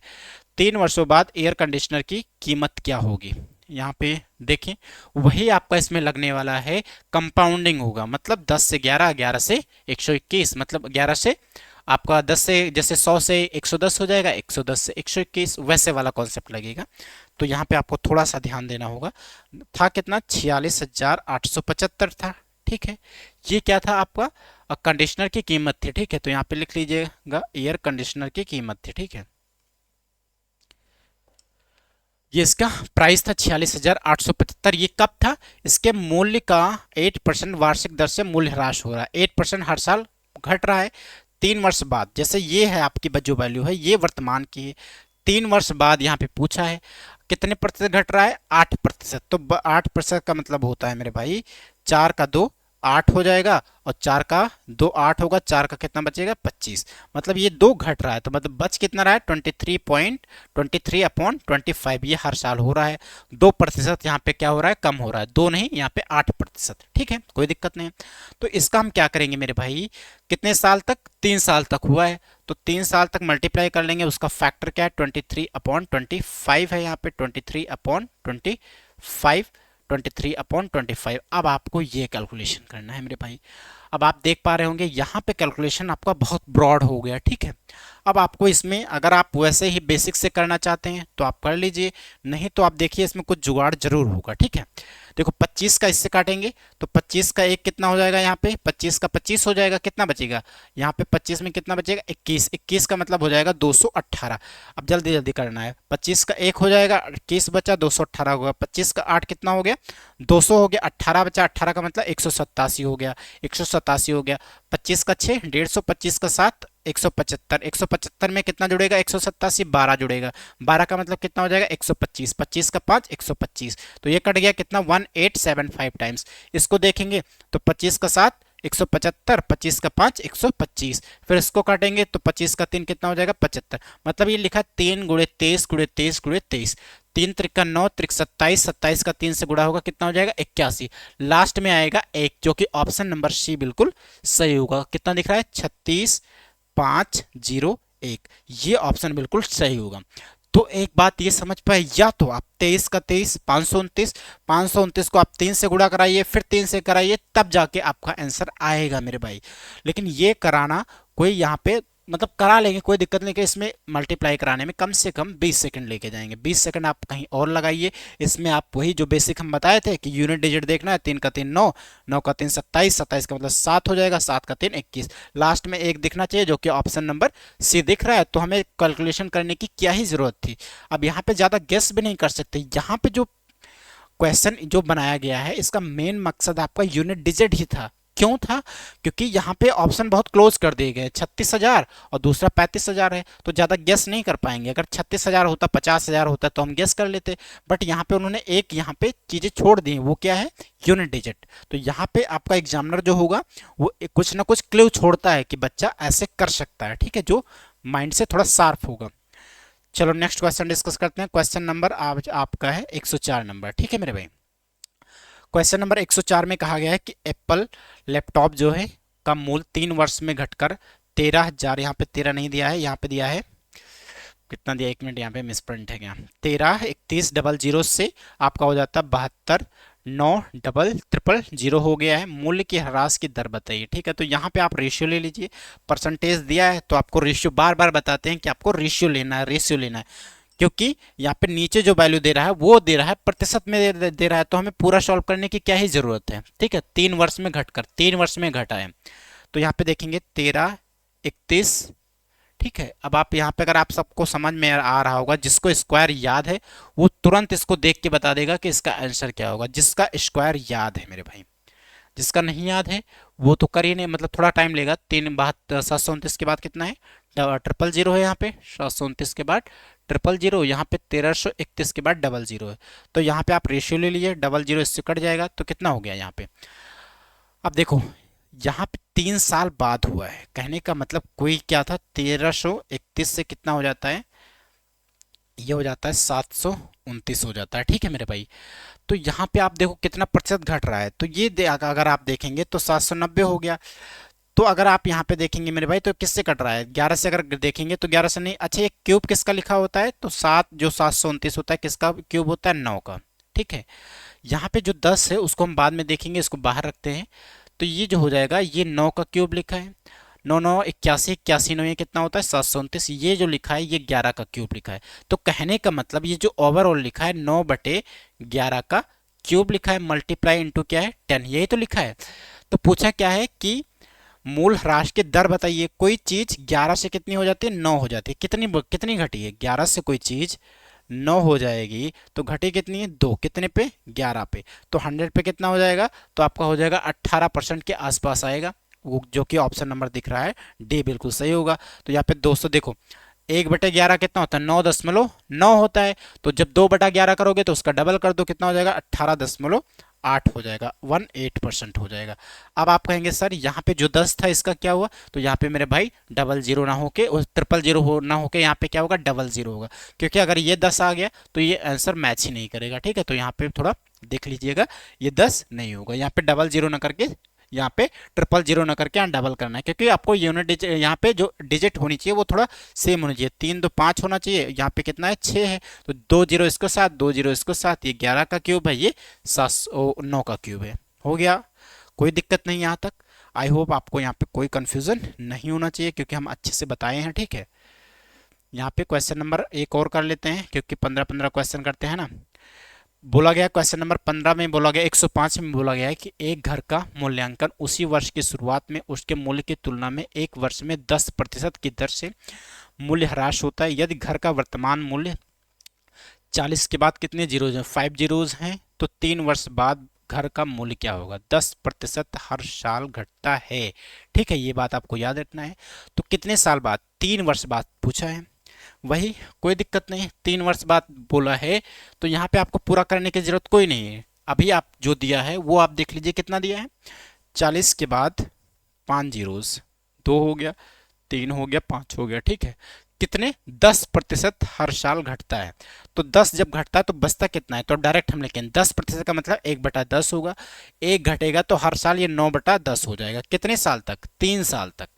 3 वर्षों बाद एयर कंडीशनर की कीमत क्या होगी? यहाँ पे देखें, वही आपका इसमें लगने वाला है, कंपाउंडिंग होगा, मतलब 10 से 11, 11 से 121, मतलब 11 से आपका 10 से, जैसे 100 से 110 हो जाएगा, 110 से 121, वैसे वाला कॉन्सेप्ट लगेगा। तो यहाँ पे आपको थोड़ा सा ध्यान देना होगा। था कितना? 46,875 था। ठीक है, ये क्या था आपका? कंडीशनर की कीमत थी। ठीक है, तो यहाँ पे लिख लीजिएगा एयर कंडीशनर की कीमत थी। ठीक है, ये इसका प्राइस था 46,875। ये कब था? इसके मूल्य का 8% वार्षिक दर से मूल्य ह्रास हो रहा है। 8% हर साल घट रहा है। 3 वर्ष बाद, जैसे ये है आपकी जो वैल्यू है ये वर्तमान की है, 3 वर्ष बाद यहाँ पे पूछा है कितने प्रतिशत घट रहा है? 8%। तो 8% का मतलब होता है मेरे भाई 4 का 2 8 हो जाएगा, और 4 का 2 8 होगा, 4 का कितना बचेगा? 25। मतलब ये 2 घट रहा है, तो मतलब बच कितना रहा है? 23.23/25। ये हर साल हो रहा है। 2% यहाँ पे क्या हो रहा है? कम हो रहा है। 2 नहीं, यहाँ पे 8%। ठीक है, कोई दिक्कत नहीं। तो इसका हम क्या करेंगे मेरे भाई? कितने साल तक? 3 साल तक हुआ है, तो 3 साल तक मल्टीप्लाई कर लेंगे। उसका फैक्टर क्या है? 23/25 है, यहाँ पे 23/25, 23/25। अब आपको ये कैलकुलेशन करना है मेरे भाई। अब आप देख पा रहे होंगे यहाँ पे कैलकुलेशन आपका बहुत ब्रॉड हो गया। ठीक है, अब आपको इसमें अगर आप वैसे ही बेसिक से करना चाहते हैं तो आप कर लीजिए, नहीं तो आप देखिए इसमें कुछ जुगाड़ जरूर होगा। ठीक है, देखो 25 का इससे काटेंगे तो 25 का एक कितना हो जाएगा? यहाँ पे 25 का 25 हो जाएगा, कितना बचेगा? यहाँ पे 25 में कितना बचेगा? 21। 21 का मतलब हो जाएगा 218। अब जल्दी जल्दी करना है। 25 का 1 हो जाएगा, 21 बचा, 218 होगा। 25 का 8 कितना हो गया? 200 हो गया। 18 बचा, 18 का मतलब 187 हो गया, 187 हो गया। 25 का 6 150, 25 का 7 175। 175 में कितना जुड़ेगा? 187, 12 जुड़ेगा। 12 का मतलब कितना हो जाएगा? 125। 25 का 5 125, तो ये कट गया कितना? 1875 टाइम्स। इसको देखेंगे तो 25 का 7 175, 25 का 5 125, फिर इसको काटेंगे तो 25 का 3 कितना हो जाएगा? 75। मतलब ये लिखा 3 गुणे 23 गुणे 23 गुणे 23। 3 त्रिका 9, त्रिक 27, 27 का 3 से गुणा होगा, कितना हो जाएगा? 81। लास्ट में आएगा 1, जो कि ऑप्शन नंबर सी बिल्कुल सही होगा। कितना दिख रहा है? 36,501। ये ऑप्शन बिल्कुल सही होगा। तो एक बात ये समझ पाए, या तो आप 23 का 23 529, 529 को आप 3 से गुणा कराइए, फिर 3 से कराइए, तब जाके आपका आंसर आएगा मेरे भाई। लेकिन ये कराना कोई यहाँ पे मतलब करा लेंगे, कोई दिक्कत नहीं, कि इसमें मल्टीप्लाई कराने में कम से कम 20 सेकंड लेके जाएंगे। 20 सेकंड आप कहीं और लगाइए। इसमें आप वही जो बेसिक हम बताए थे कि यूनिट डिजिट देखना है, 3 का 3 9, 9 का 3 27, 27 का मतलब 7 हो जाएगा, 7 का 3 21। लास्ट में 1 दिखना चाहिए, जो कि ऑप्शन नंबर सी दिख रहा है। तो हमें कैलकुलेशन करने की क्या ही जरूरत थी। अब यहाँ पे ज़्यादा गेस भी नहीं कर सकते। यहाँ पे जो क्वेश्चन जो बनाया गया है इसका मेन मकसद आपका यूनिट डिजिट ही था। क्यों था? क्योंकि यहाँ पे ऑप्शन बहुत क्लोज कर दिए गए, 36,000 और दूसरा 35,000 है, तो ज़्यादा गेस नहीं कर पाएंगे। अगर 36,000 होता, 50,000 होता तो हम गेस कर लेते, बट यहाँ पे उन्होंने एक यहाँ पे चीज़ें छोड़ दी, वो क्या है? Unit digit. तो यहाँ पे आपका एग्जामिनर जो होगा वो कुछ ना कुछ क्लू छोड़ता है कि बच्चा ऐसे कर सकता है। ठीक है, जो माइंड से थोड़ा शार्प होगा। चलो नेक्स्ट क्वेश्चन डिस्कस करते हैं। क्वेश्चन नंबर आज आपका है 104 नंबर। ठीक है मेरे भाई, क्वेश्चन नंबर 104 में कहा गया है कि एप्पल लैपटॉप जो है का मूल्य 3 वर्ष में घटकर 13,000, यहाँ पे 13 नहीं दिया है, यहाँ पे दिया है कितना दिया? 1 मिनट, यहाँ पे मिसप्रिंट है क्या? 13,31,00 से आपका हो जाता है 72,9,000 हो गया है। मूल्य की ह्रास की दर बताइए। ठीक है, तो यहाँ पे आप रेशियो ले लीजिए। परसेंटेज दिया है तो आपको रेशियो बार बार बताते हैं कि आपको रेशियो लेना है, रेशियो लेना है, क्योंकि यहाँ पे नीचे जो वैल्यू दे रहा है वो दे रहा है प्रतिशत में दे रहा है, तो हमें पूरा सॉल्व करने की क्या ही जरूरत है। ठीक है, 3 वर्ष में घटकर 3 वर्ष में घटा है। तो यहाँ पे देखेंगे 13, 31, ठीक है। अब आप यहाँ पे अगर आप सबको समझ में आ रहा होगा, जिसको स्क्वायर याद है वो तुरंत इसको देख के बता देगा कि इसका आंसर क्या होगा, जिसका स्क्वायर याद है मेरे भाई। जिसका नहीं याद है वो तो कर ही नहीं, मतलब थोड़ा टाइम लेगा। 729 के बाद कितना है, 000 है यहाँ पे, 729 के बाद 000, यहाँ पे 1331 के बाद 00 है। तो यहाँ पे आप रेशियो ले लीजिए, 00 इससे कट जाएगा तो कितना हो गया यहाँ पे। अब देखो यहाँ पे 3 साल बाद हुआ है, कहने का मतलब कोई क्या था, 1331 से कितना हो जाता है, ये हो जाता है 729 हो जाता है। ठीक है मेरे भाई। तो यहाँ पे आप देखो कितना प्रतिशत घट रहा है, तो ये अगर आप देखेंगे तो 790 हो गया। तो अगर आप यहाँ पे देखेंगे मेरे भाई तो किससे कट रहा है, 11 से अगर देखेंगे तो 11 से नहीं। अच्छा ये क्यूब किसका लिखा होता है, तो 729 होता है, किसका क्यूब होता है, 9 का। ठीक है। यहाँ पे जो 10 है उसको हम बाद में देखेंगे, इसको बाहर रखते हैं। तो ये जो हो जाएगा, ये 9 का क्यूब लिखा है, 9 9 81, 81 9 ये कितना होता है, 729। ये जो लिखा है ये 11 का क्यूब लिखा है। तो कहने का मतलब ये जो ओवरऑल लिखा है 9/11 का क्यूब लिखा है, मल्टीप्लाई इंटू क्या है, 10, यही तो लिखा है। तो पूछा क्या है कि मूल ह्रास की दर बताइए। कोई चीज 11 से कितनी हो जाती है, 9 हो जाती है, कितनी कितनी घटी है, 11 से कोई चीज 9 हो जाएगी तो घटी कितनी है, 2, कितने पे, 11 पे। तो 100 पे कितना हो जाएगा, तो आपका हो जाएगा 18% के आसपास आएगा, वो जो कि ऑप्शन नंबर दिख रहा है डी बिल्कुल सही होगा। तो यहाँ पे दोस्तों देखो 1/11 कितना होता है, 9.9 होता है। तो जब 2/11 करोगे तो उसका डबल कर दो, कितना हो जाएगा, 18.8 हो जाएगा, 18% हो जाएगा। अब आप कहेंगे सर यहाँ पे जो 10 था इसका क्या हुआ, तो यहाँ पे मेरे भाई 00 ना होके और 000 ना होके यहाँ पे क्या होगा, 00 होगा। क्योंकि अगर ये 10 आ गया तो ये आंसर मैच ही नहीं करेगा। ठीक है। तो यहाँ पे थोड़ा देख लीजिएगा, ये 10 नहीं होगा, यहाँ पे 00 ना करके, यहाँ पे 000 ना करके यहाँ डबल करना है, क्योंकि आपको यूनिट डिजिट यहाँ पे जो डिजिट होनी चाहिए वो थोड़ा सेम होनी चाहिए। 3 2 5 होना चाहिए, यहाँ पे कितना है, 6 है। तो 2 0 इसको 7, 2 0 इसको 7, ये 11 का क्यूब है, ये 709 का क्यूब है। हो गया, कोई दिक्कत नहीं यहाँ तक। आई होप आपको यहाँ पे कोई कंफ्यूजन नहीं होना चाहिए, क्योंकि हम अच्छे से बताए हैं। ठीक है। यहाँ पे क्वेश्चन नंबर एक और कर लेते हैं, क्योंकि 15 क्वेश्चन करते हैं ना। बोला गया क्वेश्चन नंबर 15 में, बोला गया 105 में बोला गया है कि एक घर का मूल्यांकन उसी वर्ष की शुरुआत में उसके मूल्य की तुलना में एक वर्ष में 10% की दर से मूल्य ह्रास होता है। यदि घर का वर्तमान मूल्य 40 के बाद कितने जीरोज हैं, 5 जीरोज हैं, तो 3 वर्ष बाद घर का मूल्य क्या होगा, 10% हर साल घटता है। ठीक है, ये बात आपको याद रखना है। तो कितने साल बाद, 3 वर्ष बाद पूछा है, वही कोई दिक्कत नहीं, 3 वर्ष बाद बोला है। तो यहाँ पे आपको पूरा करने की जरूरत कोई नहीं है, अभी आप जो दिया है वो आप देख लीजिए कितना दिया है, 40 के बाद 5 जीरोस, 2 हो गया, 3 हो गया, 5 हो गया। ठीक है। कितने, 10% हर साल घटता है। तो 10 जब घटता है तो बचता कितना है, तो डायरेक्ट हम लिखेंगे 10% का मतलब 1/10 होगा, एक घटेगा तो हर साल ये 9/10 हो जाएगा। कितने साल तक, 3 साल तक,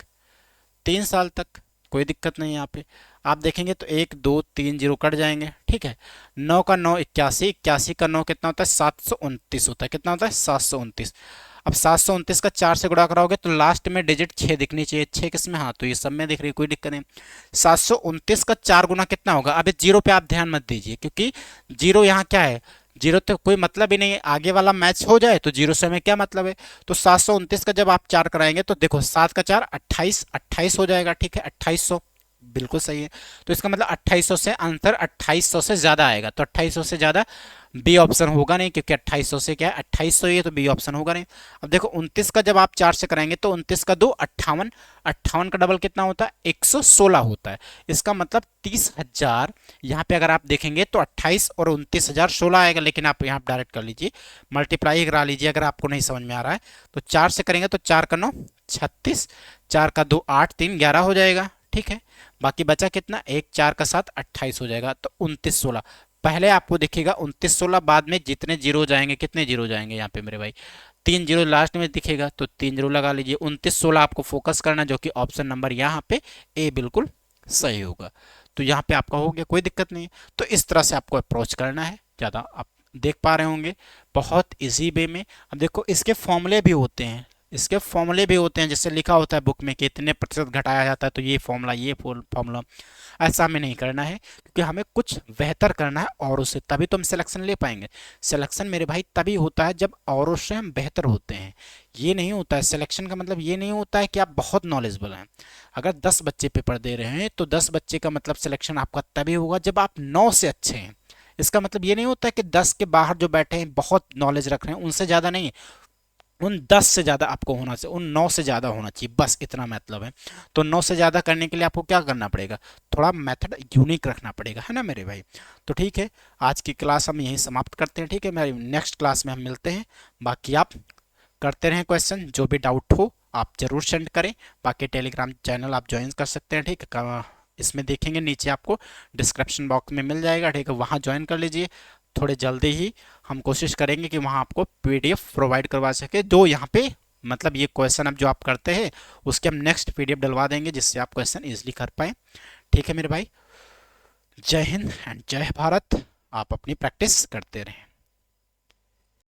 3 साल तक, कोई दिक्कत नहीं। यहाँ पे आप देखेंगे तो 1 2 3 जीरो कट जाएंगे। ठीक है। 9 का 9 81, 81 का 9 कितना होता है, 729 होता है। कितना होता है, 729। अब 729 का 4 से गुणा कराओगे तो लास्ट में डिजिट 6 दिखनी चाहिए। 6 किस में, हाँ तो ये सब में दिख रही है, कोई दिक्कत नहीं। 729 का 4 गुना कितना होगा, अब जीरो पे आप ध्यान मत दीजिए, क्योंकि जीरो यहाँ क्या है, जीरो तो कोई मतलब ही नहीं है, आगे वाला मैच हो जाए तो जीरो से हमें क्या मतलब है। तो 729 का जब आप 4 कराएंगे तो देखो 7 का 4 28, 28 हो जाएगा। ठीक है, 2800 बिल्कुल सही है। तो इसका मतलब 2800 से अंतर 2800 से ज्यादा आएगा, तो 2800 से ज्यादा बी ऑप्शन होगा नहीं, क्योंकि 2800 से क्या है, 2800 ही है, तो बी ऑप्शन होगा नहीं। अब देखो 29 का जब आप 4 से कराएंगे तो 29 का 2 58, 58 का डबल कितना होता है, 116 होता है। इसका मतलब 30,000। यहाँ पे अगर आप देखेंगे तो 28 और 29,000 16 आएगा, लेकिन आप यहाँ डायरेक्ट कर लीजिए, मल्टीप्लाई करा लीजिए अगर आपको नहीं समझ में आ रहा है। तो 4 से करेंगे तो 4 का 9 36, 4 का 2 8, 3 11 हो जाएगा। ठीक है। बाकी बचा कितना, 1 4 का 7 28 हो जाएगा। तो 29 16 पहले आपको दिखेगा 29 16, बाद में जितने जीरो जाएंगे, कितने जीरो जाएंगे यहाँ पे मेरे भाई, 3 जीरो लास्ट में दिखेगा, तो 3 जीरो लगा लीजिए। 29 16 आपको फोकस करना, जो कि ऑप्शन नंबर यहाँ पे ए बिल्कुल सही होगा। तो यहाँ पे आपका हो गया, कोई दिक्कत नहीं है। तो इस तरह से आपको अप्रोच करना है, ज़्यादा आप देख पा रहे होंगे बहुत इजी वे में। अब देखो इसके फॉर्मूले भी होते हैं, इसके फॉर्मूले भी होते हैं, जैसे लिखा होता है बुक में कि इतने प्रतिशत घटाया जाता है तो ये फॉर्मूला, ये फॉर्मूला। ऐसा हमें नहीं करना है, क्योंकि हमें कुछ बेहतर करना है औरों से, तभी तो हम सिलेक्शन ले पाएंगे। सिलेक्शन मेरे भाई तभी होता है जब औरों से हम बेहतर होते हैं। ये नहीं होता है सिलेक्शन का मतलब, ये नहीं होता है कि आप बहुत नॉलेजेबल हैं। अगर 10 बच्चे पेपर दे रहे हैं तो 10 बच्चे का मतलब सिलेक्शन आपका तभी होगा जब आप 9 से अच्छे हैं। इसका मतलब ये नहीं होता है कि 10 के बाहर जो बैठे हैं बहुत नॉलेज रख रहे हैं, उनसे ज़्यादा नहीं, उन 10 से ज़्यादा आपको होना चाहिए, उन 9 से ज़्यादा होना चाहिए, बस इतना मतलब है। तो 9 से ज़्यादा करने के लिए आपको क्या करना पड़ेगा, थोड़ा मेथड यूनिक रखना पड़ेगा, है ना मेरे भाई। तो ठीक है, आज की क्लास हम यहीं समाप्त करते हैं। ठीक है, मेरी नेक्स्ट क्लास में हम मिलते हैं। बाकी आप करते रहें क्वेश्चन, जो भी डाउट हो आप ज़रूर सेंड करें। बाकी टेलीग्राम चैनल आप ज्वाइन कर सकते हैं। ठीक है, इसमें देखेंगे नीचे आपको डिस्क्रिप्शन बॉक्स में मिल जाएगा। ठीक है, वहाँ ज्वाइन कर लीजिए। थोड़े जल्दी ही हम कोशिश करेंगे कि वहाँ आपको पीडीएफ प्रोवाइड करवा सके, जो यहाँ पे मतलब ये क्वेश्चन अब जो आप करते हैं उसके हम नेक्स्ट पीडीएफ डलवा देंगे, जिससे आप क्वेश्चन इजीली कर पाएँ। ठीक है मेरे भाई, जय हिंद एंड जय भारत। आप अपनी प्रैक्टिस करते रहें।